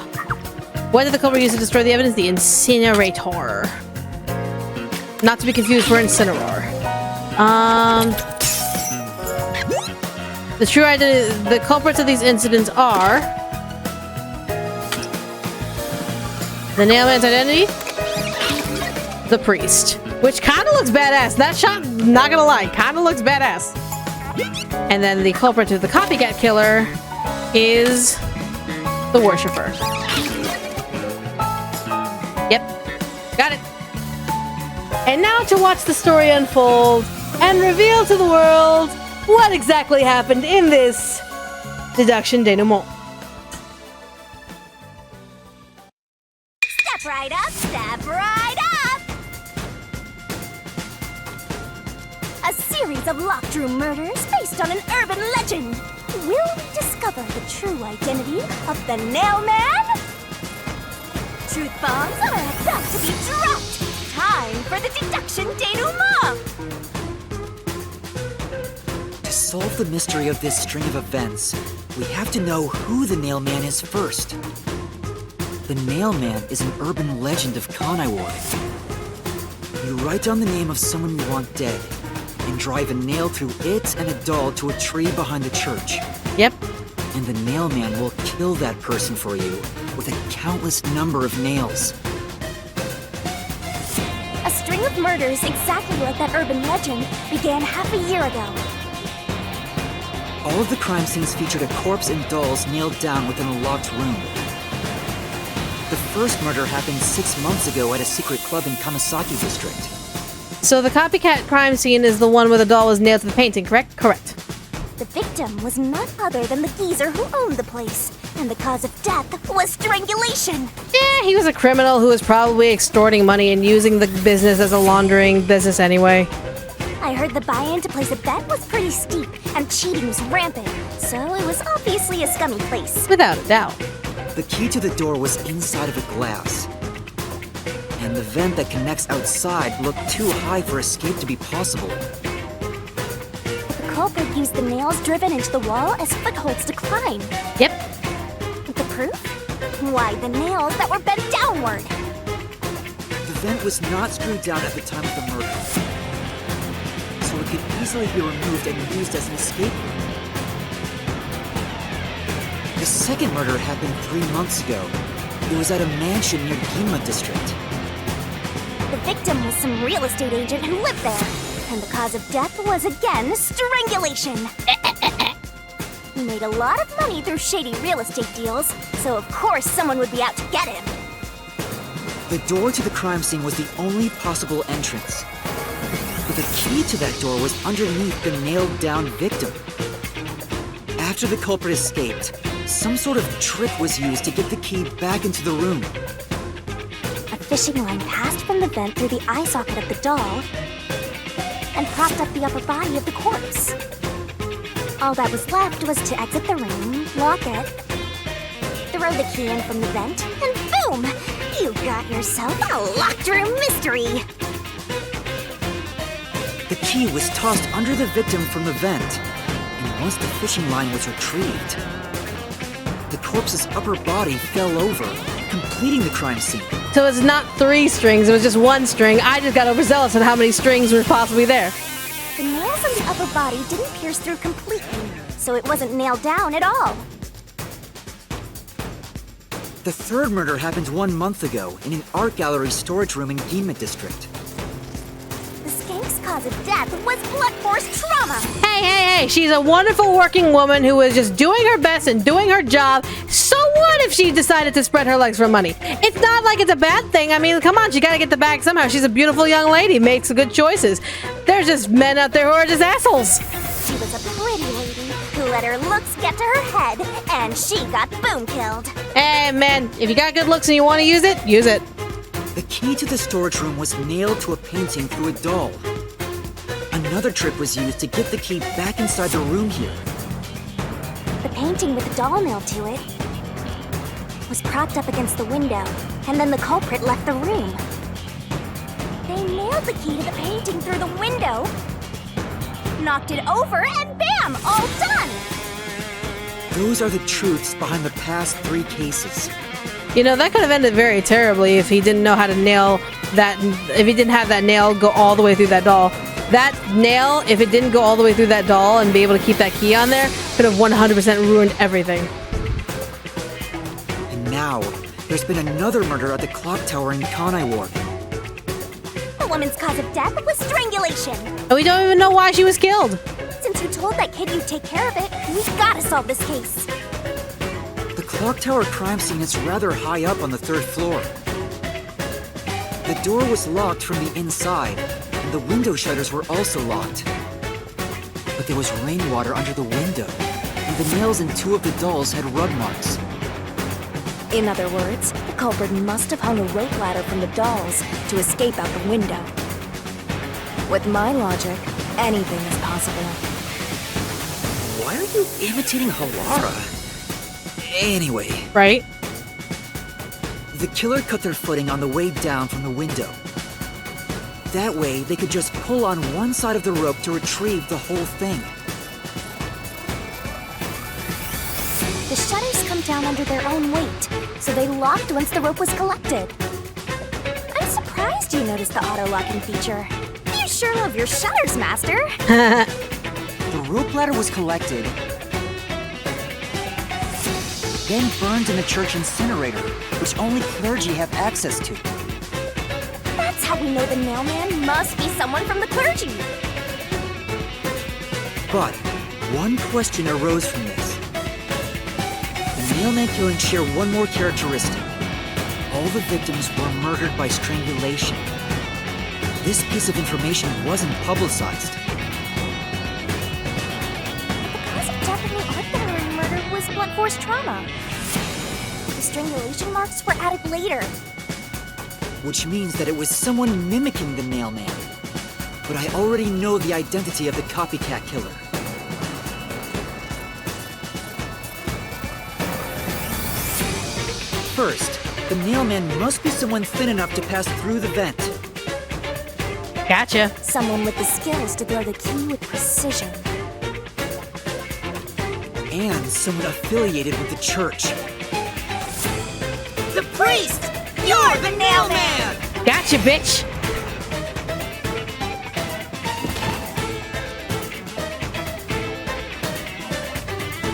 What did the culprit use to destroy the evidence? The incinerator. Not to be confused for incineroar. The true identity, the culprits of these incidents are the nailman's identity, the priest, which kind of looks badass. That shot, not gonna lie, kind of looks badass. And then the culprit of the copycat killer is the worshipper. Yep, got it. And now to watch the story unfold and reveal to the world what exactly happened in this deduction denouement. Step right up, step right up! A series of locked room murders based on an urban legend. Will we discover the true identity of the Nailman? Truth bombs are about to be dropped! Time for the deduction denouement! To solve the mystery of this string of events, we have to know who the Nailman is first. The Nailman is an urban legend of Kanaiwar. You write down the name of someone you want dead, and drive a nail through it and a doll to a tree behind the church. Yep. And the Nailman will kill that person for you with a countless number of nails. A string of murders exactly like that urban legend began half a year ago. All of the crime scenes featured a corpse and dolls nailed down within a locked room. The first murder happened 6 months ago at a secret club in Kamasaki district. So the copycat crime scene is the one where the doll was nailed to the painting, correct? Correct. The victim was none other than the geezer who owned the place, and the cause of death was strangulation. Yeah, he was a criminal who was probably extorting money and using the business as a laundering business anyway. I heard the buy-in to place a bet was pretty steep, and cheating was rampant, so it was obviously a scummy place. Without a doubt. The key to the door was inside of a glass. And the vent that connects outside looked too high for escape to be possible. The culprit used the nails driven into the wall as footholds to climb. Yep. The proof? Why, the nails that were bent downward. The vent was not screwed down at the time of the murder, so it could easily be removed and used as an escape route. The second murder happened 3 months ago, It was at a mansion near Ginma district. The victim was some real estate agent who lived there, and the cause of death was again strangulation. He made a lot of money through shady real estate deals, so of course someone would be out to get him. The door to the crime scene was the only possible entrance. But the key to that door was underneath the nailed-down victim. After the culprit escaped, some sort of trick was used to get the key back into the room. A fishing line passed from the vent through the eye socket of the doll and propped up the upper body of the corpse. All that was left was to exit the room, lock it, throw the key in from the vent, and boom! You got yourself a locked room mystery! The key was tossed under the victim from the vent, and once the fishing line was retrieved, the corpse's upper body fell over, completing the crime scene. So it's not 3 strings, it was just 1 string. I just got overzealous on how many strings were possibly there. The nails on the upper body didn't pierce through completely, so it wasn't nailed down at all. The third murder happened 1 month ago in an art gallery storage room in Ginma district. The skank's cause of death was blunt force trauma. Hey, she's a wonderful working woman who was just doing her best and doing her job. So what if she decided to spread her legs for money? It's not like it's a bad thing. I mean, come on, she gotta get the bag somehow. She's a beautiful young lady, makes good choices. There's just men out there who are just assholes. She was a pretty lady who let her looks get to her head, and she got boom killed. Hey, man, if you got good looks and you want to use it, use it. The key to the storage room was nailed to a painting through a doll. Another trick was used to get the key back inside the room here. The painting with the doll nailed to it was propped up against the window, and then the culprit left the room. They nailed the key to the painting through the window, knocked it over, and bam! All done! Those are the truths behind the past 3 cases. You know, that could have ended very terribly if he didn't know how to nail that, if he didn't have that nail go all the way through that doll. That nail, if it didn't go all the way through that doll and be able to keep that key on there, could have 100% ruined everything. And now, there's been another murder at the clock tower in Kanai Ward. The woman's cause of death was strangulation. And we don't even know why she was killed. Since you told that kid you'd take care of it, we've gotta solve this case. The clock tower crime scene is rather high up on the 3rd floor. The door was locked from the inside, and the window shutters were also locked. But there was rainwater under the window, and the nails in 2 of the dolls had rub marks. In other words, the culprit must have hung a rope ladder from the dolls to escape out the window. With my logic, anything is possible. Why are you imitating Halara? Anyway. Right? The killer cut their footing on the way down from the window. That way, they could just pull on one side of the rope to retrieve the whole thing. The shutters come down under their own weight, so they locked once the rope was collected. I'm surprised you noticed the auto-locking feature. You sure love your shutters, Master. The rope ladder was collected, then burned in the church incinerator, which only clergy have access to. That's how we know the mailman must be someone from the clergy. But one question arose from this. The mailman killings share one more characteristic. All the victims were murdered by strangulation. This piece of information wasn't publicized. The cause of death in the art gallery murder was blunt force trauma. The strangulation marks were added later. Which means that it was someone mimicking the mailman. But I already know the identity of the copycat killer. First, the mailman must be someone thin enough to pass through the vent. Gotcha. Someone with the skills to throw the key with precision. And someone affiliated with the church. The priest! You're the mailman! Gotcha, bitch.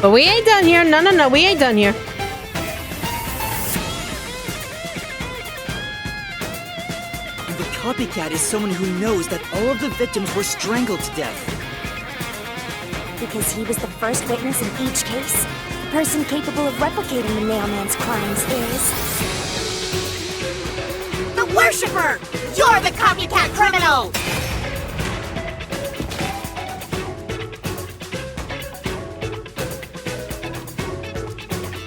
But we ain't done here. No, we ain't done here. copycat is someone who knows that all of the victims were strangled to death. Because he was the first witness in each case, the person capable of replicating the mailman's crimes is... The Worshipper! You're the copycat criminal!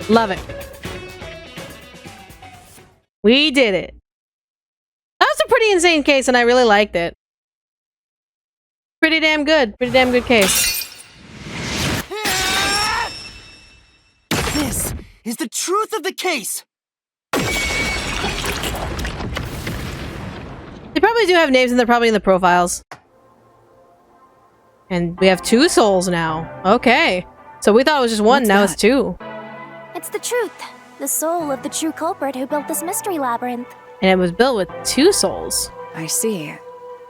Love it. We did it. That was a pretty insane case, and I really liked it. Pretty damn good. Pretty damn good case. This is the truth of the case! They probably do have names, and they're probably in the profiles. And we have 2 souls now. Okay. So we thought it was just 1, now it's 2. It's the truth. The soul of the true culprit who built this mystery labyrinth. And it was built with 2 souls. I see.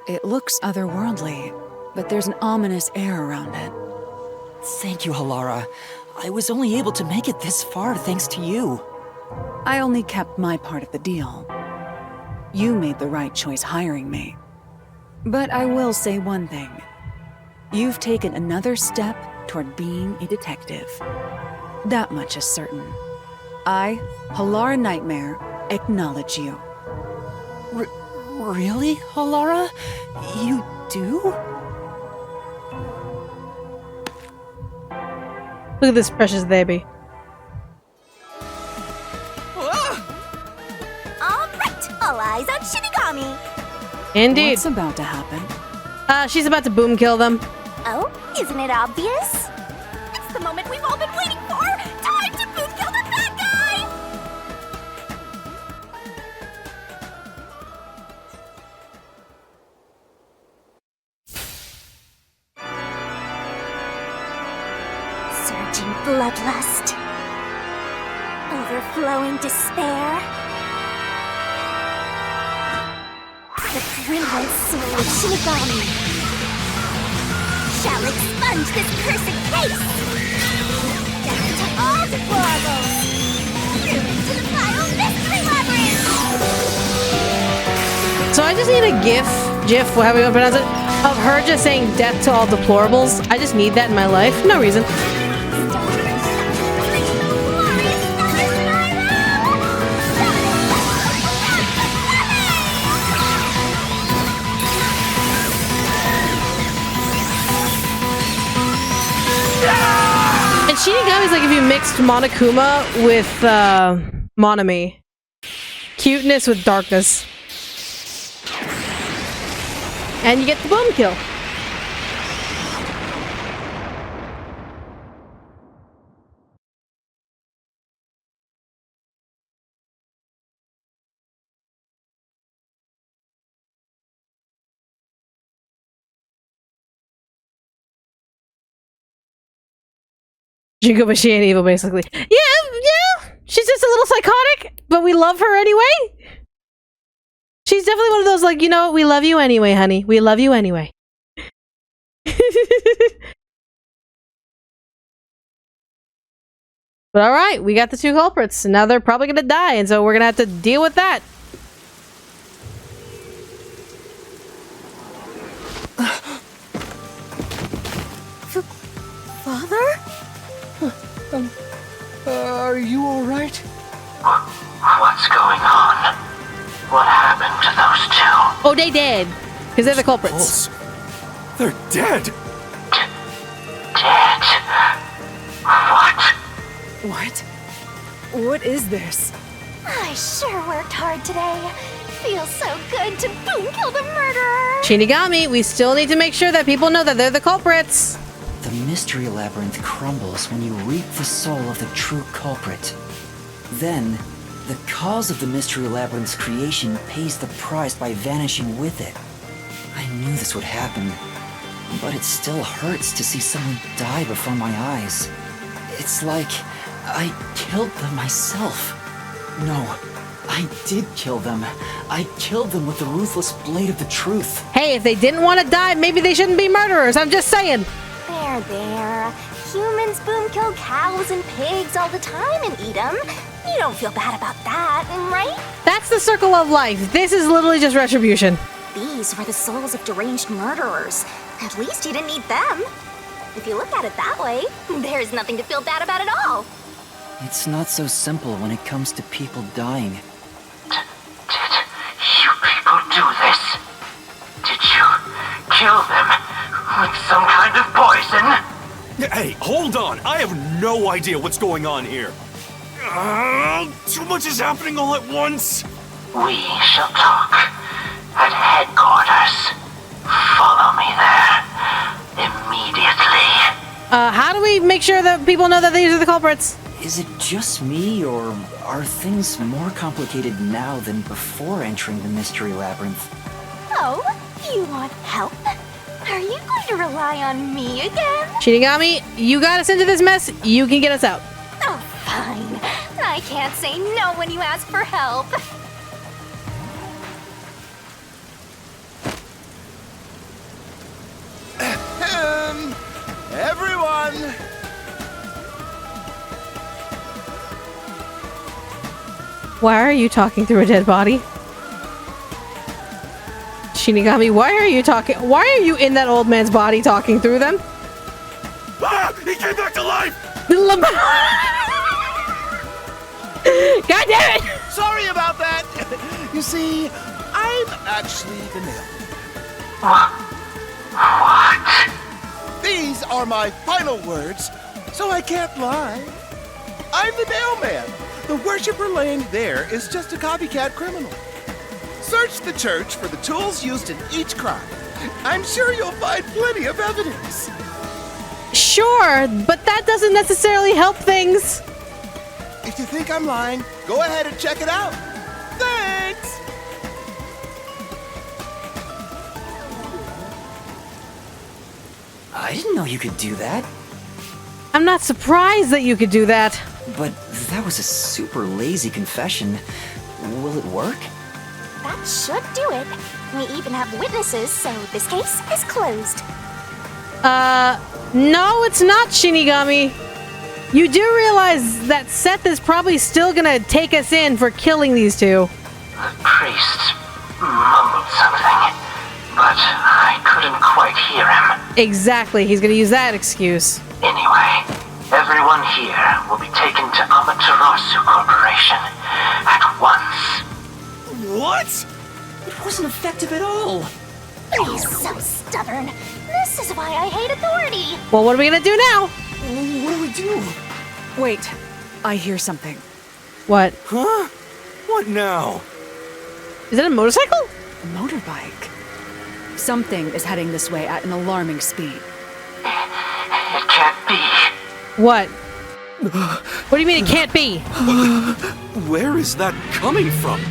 It looks otherworldly, but there's an ominous air around it. Thank you, Halara. I was only able to make it this far thanks to you. I only kept my part of the deal. You made the right choice hiring me. But I will say one thing. You've taken another step toward being a detective. That much is certain. I, Halara Nightmare, acknowledge you. Really, Halara? You do? Look at this precious baby. Alright, all eyes on Shinigami. Indeed. What's about to happen? She's about to boom kill them. Oh, isn't it obvious? It's the moment we've all been waiting for! Time to boom kill the bad guy! Surging bloodlust. Overflowing despair. The brilliant soul of Shinigami shall expunge this cursed case! Down to all deplorables! Through into the final mystery labyrinth! So I just need a GIF, however you want to pronounce it, of her just saying death to all deplorables. I just need that in my life. No reason. And Shinigami's like if you mixed Monokuma with Monami. Cuteness with darkness. And you get the boom kill. Jingo, but she ain't evil, basically. Yeah. She's just a little psychotic, but we love her anyway. She's definitely one of those, like, you know what? We love you anyway, honey. We love you anyway. But alright, we got the 2 culprits. And now they're probably gonna die, and so we're gonna have to deal with that. Father? Are you alright? What's going on? What happened to those 2? Oh, they dead. Because they're the culprits. Pulse. They're dead. Dead? What? What? What is this? I sure worked hard today. Feels so good to boom kill the murderer. Shinigami, we still need to make sure that people know that they're the culprits. The mystery labyrinth crumbles when you reap the soul of the true culprit. Then, the cause of the mystery labyrinth's creation pays the price by vanishing with it. I knew this would happen, but it still hurts to see someone die before my eyes. It's like I killed them myself. No, I did kill them. I killed them with the ruthless blade of the truth. Hey, if they didn't want to die, maybe they shouldn't be murderers. I'm just saying. There. Humans boom kill cows and pigs all the time and eat them. You don't feel bad about that, right? That's the circle of life. This is literally just retribution. These These were the souls of deranged murderers. At least you didn't eat them. If you look at it that way, there's nothing to feel bad about at all. It's not so simple when it comes to people dying. Did you people do this? Did you kill them with some kind of poison? Hey, hold on! I have no idea what's going on here. Too much is happening all at once. We shall talk at headquarters. Follow me there immediately. How do we make sure that people know that these are the culprits? Is it just me, or are things more complicated now than before entering the mystery labyrinth? Oh, you want help? Are you going to rely on me again? Shinigami, you got us into this mess. You can get us out. Oh, fine. I can't say no when you ask for help. Everyone! Why are you talking through a dead body? Shinigami, why are you talking? Why are you in that old man's body talking through them? Ah! He came back to life! God damn it! Sorry about that! You see, I'm actually the nail. What? These are my final words, so I can't lie. I'm the Nailman. The worshiper laying there is just a copycat criminal. Search the church for the tools used in each crime. I'm sure you'll find plenty of evidence. Sure, but that doesn't necessarily help things. If you think I'm lying, go ahead and check it out. Thanks! I didn't know you could do that. I'm not surprised that you could do that. But that was a super lazy confession. Will it work? That should do it. We even have witnesses, so this case is closed. No, it's not, Shinigami. You do realize that Seth is probably still gonna take us in for killing these two. The priest mumbled something, but I couldn't quite hear him. Exactly, he's gonna use that excuse. Anyway, everyone here will be taken to Amaterasu Corporation at once. What? It wasn't effective at all. He's so stubborn. This is why I hate authority. Well, what are we gonna do now? What do we do? Wait, I hear something. What? Huh? What now? Is that a motorcycle? A motorbike. Something is heading this way at an alarming speed. It can't be. What? What do you mean it can't be? Where is that coming from?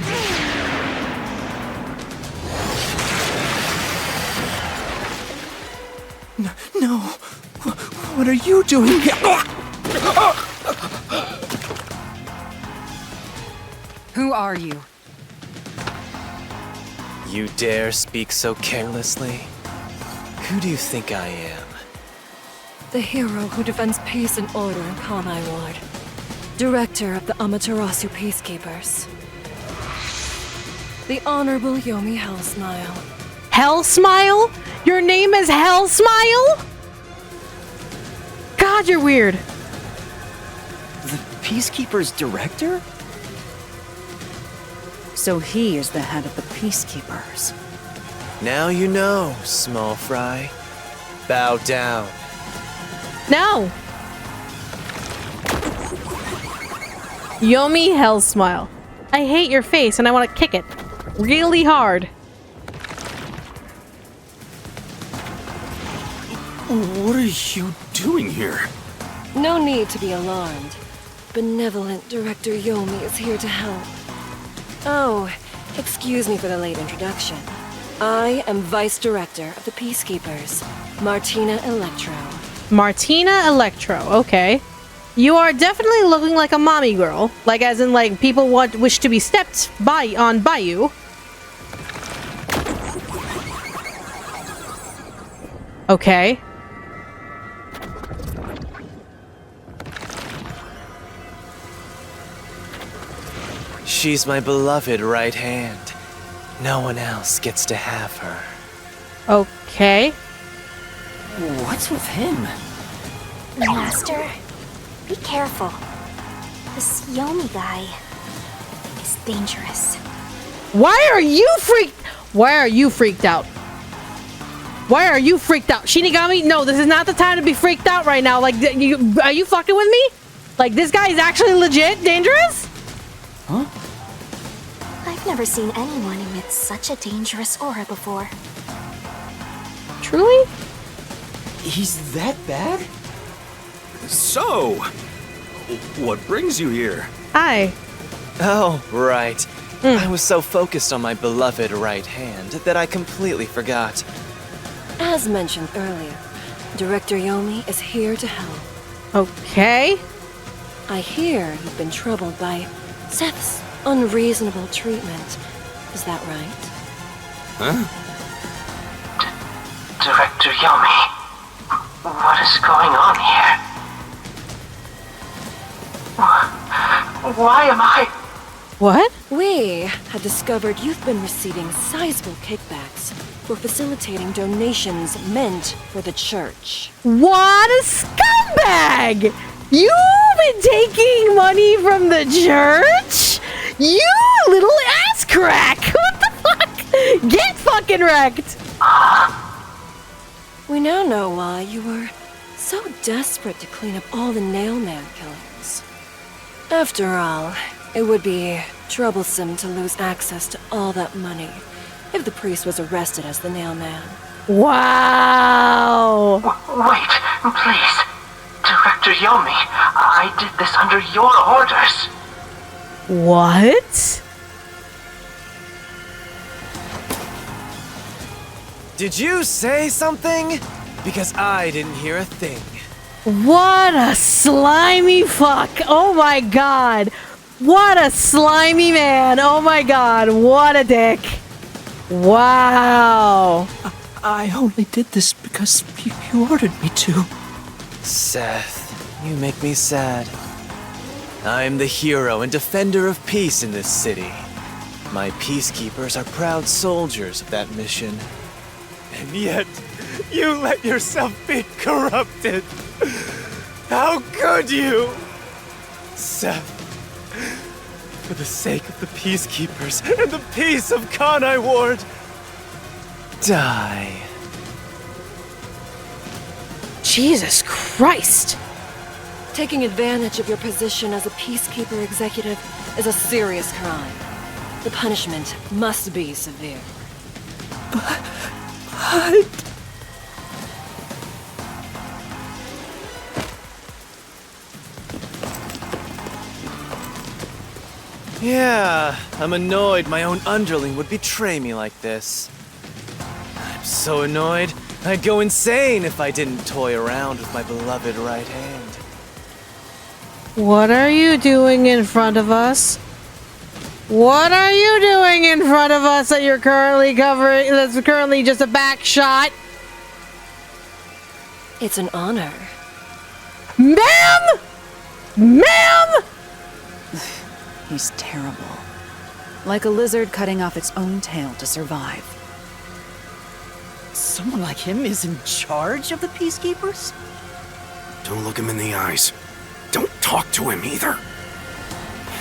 No. What are you doing here? Who are you? You dare speak so carelessly? Who do you think I am? The hero who defends peace and order in Kanai Ward. Director of the Amaterasu Peacekeepers. The Honorable Yomi Hellsmile. Hellsmile? Your name is Hellsmile? God, you're weird. The Peacekeeper's director? So he is the head of the Peacekeepers. Now you know, small fry. Bow down. No. Yomi Hellsmile. I hate your face and I want to kick it really hard. What are you doing here? No need to be alarmed. Benevolent Director Yomi is here to help. Oh, excuse me for the late introduction. I am Vice Director of the Peacekeepers, Martina Electro. Martina Electro, okay. You are definitely looking like a mommy girl. Like as in like people wish to be stepped by you. Okay. She's my beloved right hand. No one else gets to have her. Okay. What's with him? Master, be careful. This Yomi guy is dangerous. Why are you freaked out? Why are you freaked out? Shinigami, no, this is not the time to be freaked out right now. Like, are you fucking with me? Like, this guy is actually legit dangerous? Huh? I've never seen anyone emit such a dangerous aura before. Truly? He's that bad? So, what brings you here? Hi. Oh, right. I was so focused on my beloved right hand that I completely forgot. As mentioned earlier, Director Yomi is here to help. Okay. I hear you've been troubled by Seth's unreasonable treatment. Is that right? Huh? Director Yomi, what is going on here? Why am I... What? We have discovered you've been receiving sizable kickbacks for facilitating donations meant for the church. What a scumbag! You've been taking money from the church? You little ass crack! What the fuck? Get fucking wrecked! We now know why you were so desperate to clean up all the Nailman killings. After all, it would be troublesome to lose access to all that money if the priest was arrested as the Nailman. Wow! Wait, please. Director Yomi, I did this under your orders. What? Did you say something? Because I didn't hear a thing. What a slimy fuck! Oh my god! What a slimy man! Oh my god! What a dick! Wow! I only did this because you ordered me to. Seth, you make me sad. I'm the hero and defender of peace in this city. My peacekeepers are proud soldiers of that mission. And yet, you let yourself be corrupted. How could you? Seth, for the sake of the peacekeepers and the peace of Kanai Ward, die. Jesus Christ! Taking advantage of your position as a peacekeeper executive is a serious crime. The punishment must be severe. But... Yeah, I'm annoyed my own underling would betray me like this. I'm so annoyed, I'd go insane if I didn't toy around with my beloved right hand. What are you doing in front of us? What are you doing in front of us that you're currently covering? That's currently just a back shot. It's an honor. Ma'am! Ma'am! He's terrible. Like a lizard cutting off its own tail to survive. Someone like him is in charge of the Peacekeepers? Don't look him in the eyes. Don't talk to him either.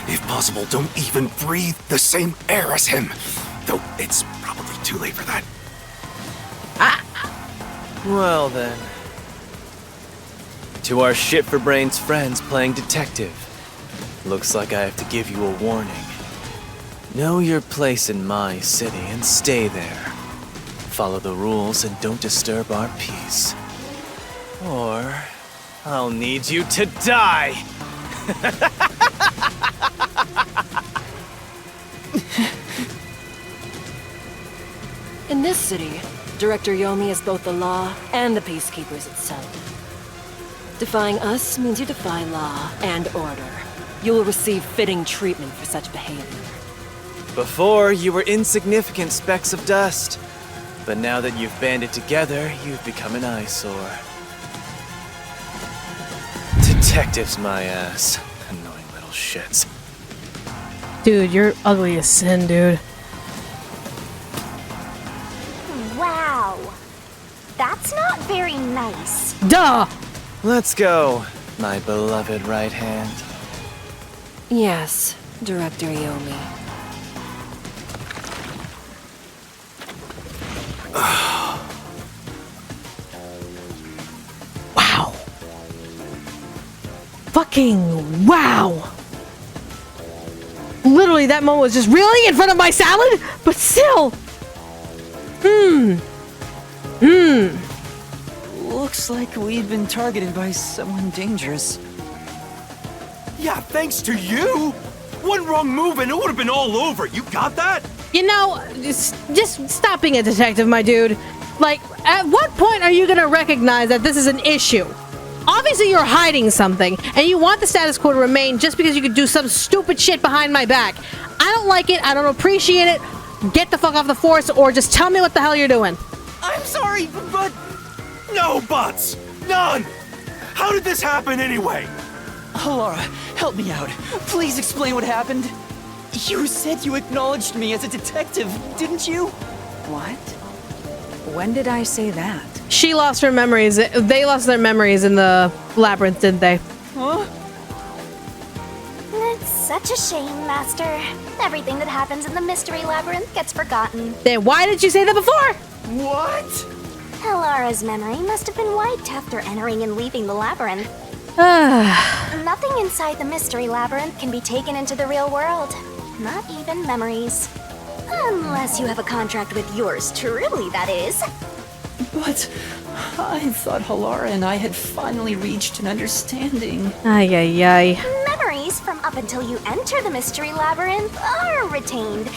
If possible, don't even breathe the same air as him. Though it's probably too late for that. Well then. To our shit for brains friends playing detective. Looks like I have to give you a warning. Know your place in my city and stay there. Follow the rules and don't disturb our peace. Or I'll need you to die! In this city, Director Yomi is both the law and the Peacekeepers itself. Defying us means you defy law and order. You will receive fitting treatment for such behavior. Before, you were insignificant specks of dust. But now that you've banded together, you've become an eyesore. Detectives, my ass. Annoying little shits. Dude, you're ugly as sin, dude. That's not very nice. Duh! Let's go, my beloved right hand. Yes, Director Yomi. Wow. Fucking wow. Literally, that moment was just really in front of my salad, but still. Looks like we've been targeted by someone dangerous. Yeah, thanks to you! One wrong move and it would have been all over. You got that? You know, just stop being a detective, my dude. Like, at what point are you gonna recognize that this is an issue? Obviously, you're hiding something, and you want the status quo to remain just because you could do some stupid shit behind my back. I don't like it. I don't appreciate it. Get the fuck off the force, or just tell me what the hell you're doing. I'm sorry, but... No buts! None! How did this happen anyway? Laura, help me out. Please explain what happened. You said you acknowledged me as a detective, didn't you? What? When did I say that? She lost her memories. They lost their memories in the labyrinth, didn't they? Huh? It's such a shame, Master. Everything that happens in the mystery labyrinth gets forgotten. Then why did you say that before? What? Elara's memory must have been wiped after entering and leaving the labyrinth. Nothing inside the mystery labyrinth can be taken into the real world. Not even memories. Unless you have a contract with yours truly, that is. But I thought Halara and I had finally reached an understanding. Ay, ay, ay. Memories from up until you enter the mystery labyrinth are retained,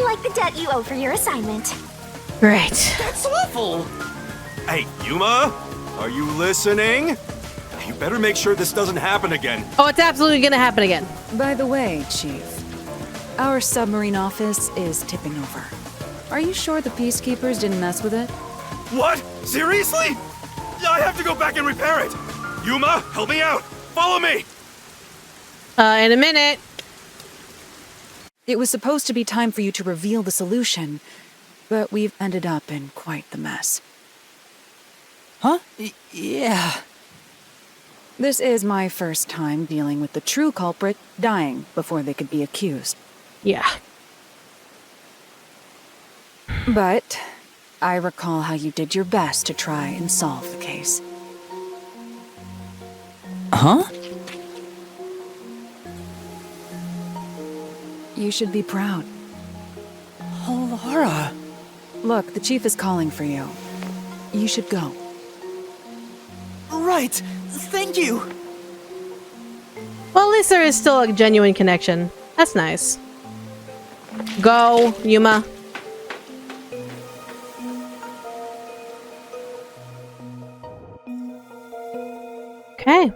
like the debt you owe for your assignment. Great. That's awful! Hey, Yuma? Are you listening? You better make sure this doesn't happen again. Oh, it's absolutely gonna happen again. By the way, Chief, our submarine office is tipping over. Are you sure the Peacekeepers didn't mess with it? What? Seriously? I have to go back and repair it. Yuma, help me out. Follow me. In a minute. It was supposed to be time for you to reveal the solution, but we've ended up in quite the mess. Huh? Yeah. This is my first time dealing with the true culprit dying before they could be accused. Yeah. But I recall how you did your best to try and solve the case. Huh? You should be proud. Laura. Look, the chief is calling for you. You should go. Right. Thank you. Well, at least there is still a genuine connection. That's nice. Go, Yuma. Okay.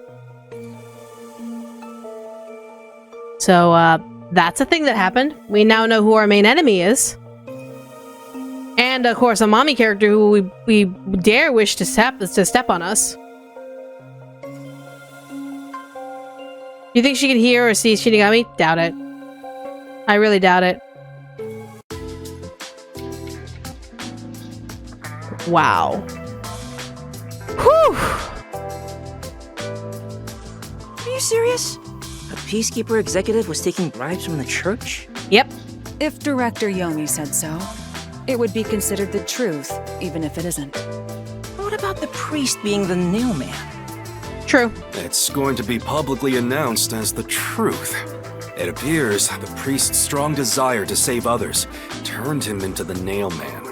So, that's a thing that happened. We now know who our main enemy is. And, of course, a mommy character who we dare wish to step on us. You think she can hear or see Shinigami? Doubt it. I really doubt it. Wow. Whew! Are you serious? A Peacekeeper executive was taking bribes from the church? Yep. If Director Yomi said so, it would be considered the truth, even if it isn't. What about the priest being the nail man? True. It's going to be publicly announced as the truth. It appears the priest's strong desire to save others turned him into the nail man.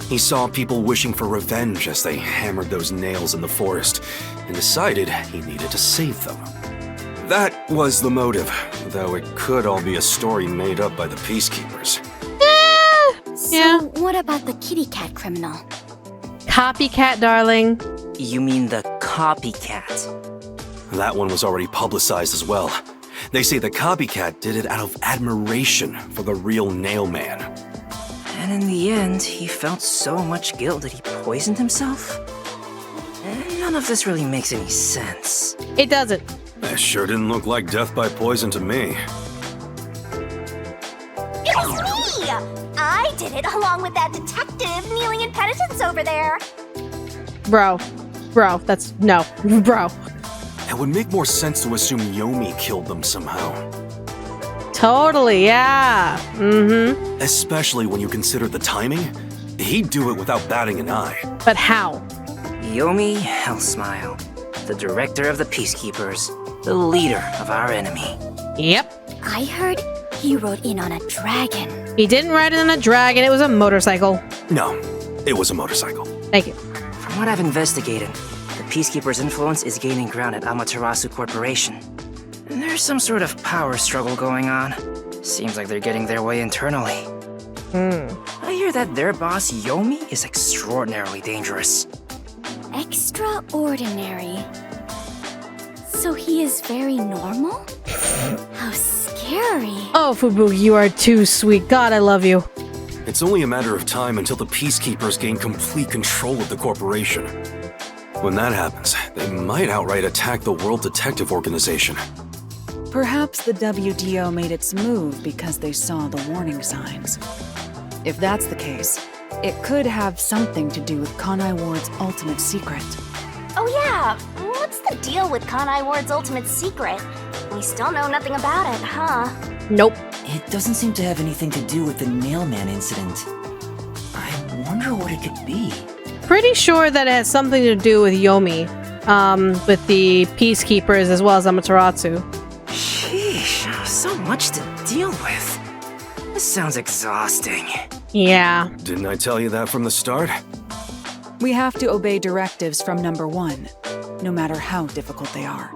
He saw people wishing for revenge as they hammered those nails in the forest and decided he needed to save them. That was the motive, though it could all be a story made up by the Peacekeepers. So, what about the kitty cat criminal? Copycat, darling. You mean the copycat? That one was already publicized as well. They say the copycat did it out of admiration for the real nail man. And in the end, he felt so much guilt that he poisoned himself? None of this really makes any sense. It doesn't. That sure didn't look like death by poison to me. It was me! I did it along with that detective kneeling in penitence over there. Bro, that's no, bro. It would make more sense to assume Yomi killed them somehow. Totally, yeah. Mm-hmm. Especially when you consider the timing. He'd do it without batting an eye. But how? Yomi Hellsmile, the director of the Peacekeepers, the leader of our enemy. Yep. I heard he rode in on a dragon. He didn't ride in on a dragon, it was a motorcycle. No, it was a motorcycle. Thank you. From what I've investigated, the Peacekeepers' influence is gaining ground at Amaterasu Corporation. And there's some sort of power struggle going on. Seems like they're getting their way internally. I hear that their boss, Yomi, is extraordinarily dangerous. Extraordinary. So he is very normal? How scary. Oh, Fubu, you are too sweet. God, I love you. It's only a matter of time until the Peacekeepers gain complete control of the corporation. When that happens, they might outright attack the World Detective Organization. Perhaps the WDO made its move because they saw the warning signs. If that's the case, it could have something to do with Kanai Ward's ultimate secret. Oh yeah, what's the deal with Kanai Ward's ultimate secret? We still know nothing about it, huh? Nope. It doesn't seem to have anything to do with the Nailman incident. I wonder what it could be. Pretty sure that it has something to do with Yomi. With the Peacekeepers as well as Amaterasu. Sheesh, so much to deal with. This sounds exhausting. Yeah. Didn't I tell you that from the start? We have to obey directives from number 1, no matter how difficult they are.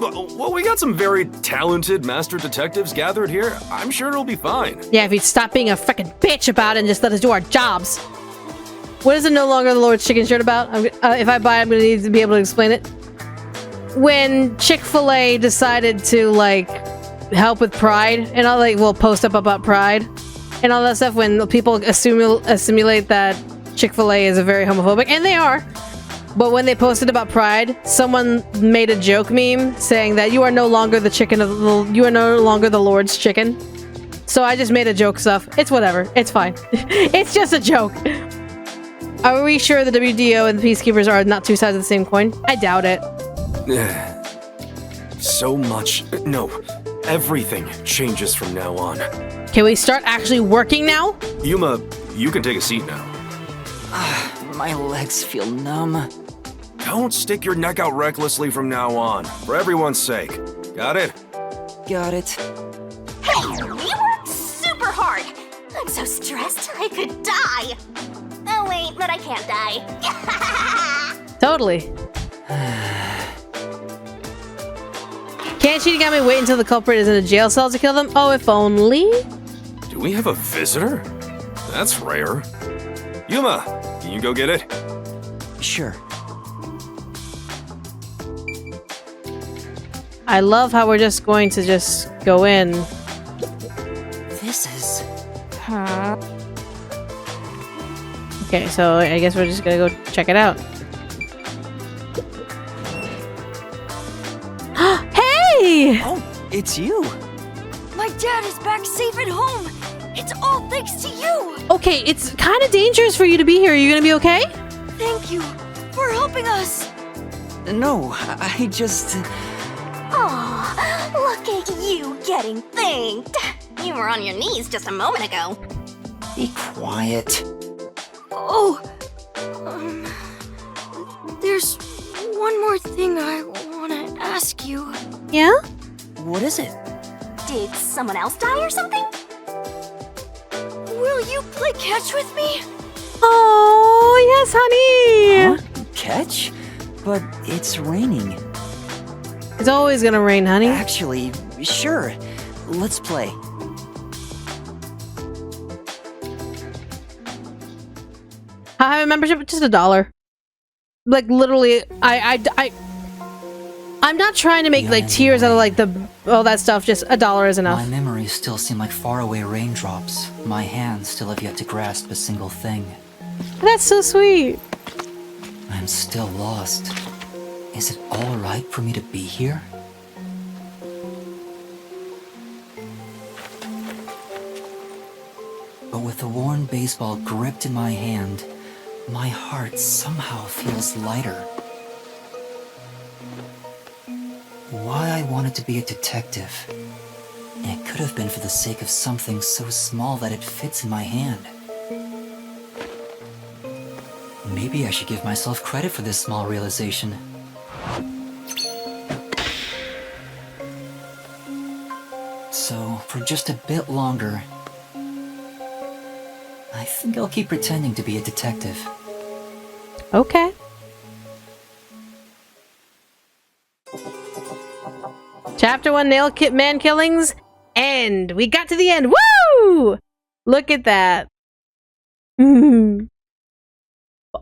Well, we got some very talented master detectives gathered here. I'm sure it'll be fine. Yeah, if you'd stop being a frickin' bitch about it and just let us do our jobs. What is it no longer the Lord's Chicken shirt about? If I buy it, I'm gonna need to be able to explain it. When Chick-fil-A decided to, like, help with Pride, and all, like, well, post up about Pride, and all that stuff, when people assimilate that Chick-fil-A is a very homophobic, and they are. But when they posted about Pride, someone made a joke meme saying that you are no longer the chicken of the, you are no longer the Lord's chicken. So I just made a joke stuff. It's whatever. It's fine. It's just a joke. Are we sure the WDO and the Peacekeepers are not two sides of the same coin? I doubt it. So much. No. Everything changes from now on. Can we start actually working now? Yuma, you can take a seat now. My legs feel numb. Don't stick your neck out recklessly from now on, for everyone's sake. Got it? Got it. Hey, you worked super hard. I'm so stressed I could die. Oh wait, but I can't die. Totally. Can't Shinigami wait until the culprit is in a jail cell to kill them? Oh, if only. Do we have a visitor? That's rare. Yuma, can you go get it? Sure. I love how we're just going to just go in. This is... Okay, so I guess we're just gonna go check it out. Hey! Oh, it's you. My dad is back safe at home. It's all thanks to you. Okay, it's kind of dangerous for you to be here. Are you gonna be okay? Thank you for helping us. No, I just... Aw, look at you getting thanked. You were on your knees just a moment ago. Be quiet. Oh, there's one more thing I want to ask you. Yeah? What is it? Did someone else die or something? Will you play catch with me? Oh, yes, honey! Huh? Catch? But it's raining. It's always gonna rain, honey. Actually, sure. Let's play. I have a membership, just $1. Like, literally, I'm not trying to make, like, tears out of, like, all that stuff. Just $1 is enough. My memories still seem like faraway raindrops. My hands still have yet to grasp a single thing. That's so sweet. I'm still lost. Is it all right for me to be here? But with the worn baseball gripped in my hand, my heart somehow feels lighter. Why I wanted to be a detective. It could have been for the sake of something so small that it fits in my hand. Maybe I should give myself credit for this small realization. So, for just a bit longer, I think I'll keep pretending to be a detective. Okay. Chapter 1 Nail Kit Man Killings end. We got to the end. Woo! Look at that.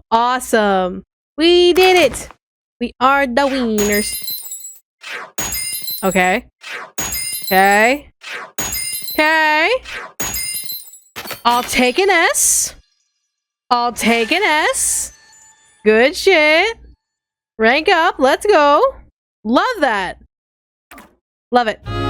Awesome. We did it. We are the wieners. Okay. Okay. Okay. I'll take an S. I'll take an S. Good shit. Rank up. Let's go. Love that. Love it.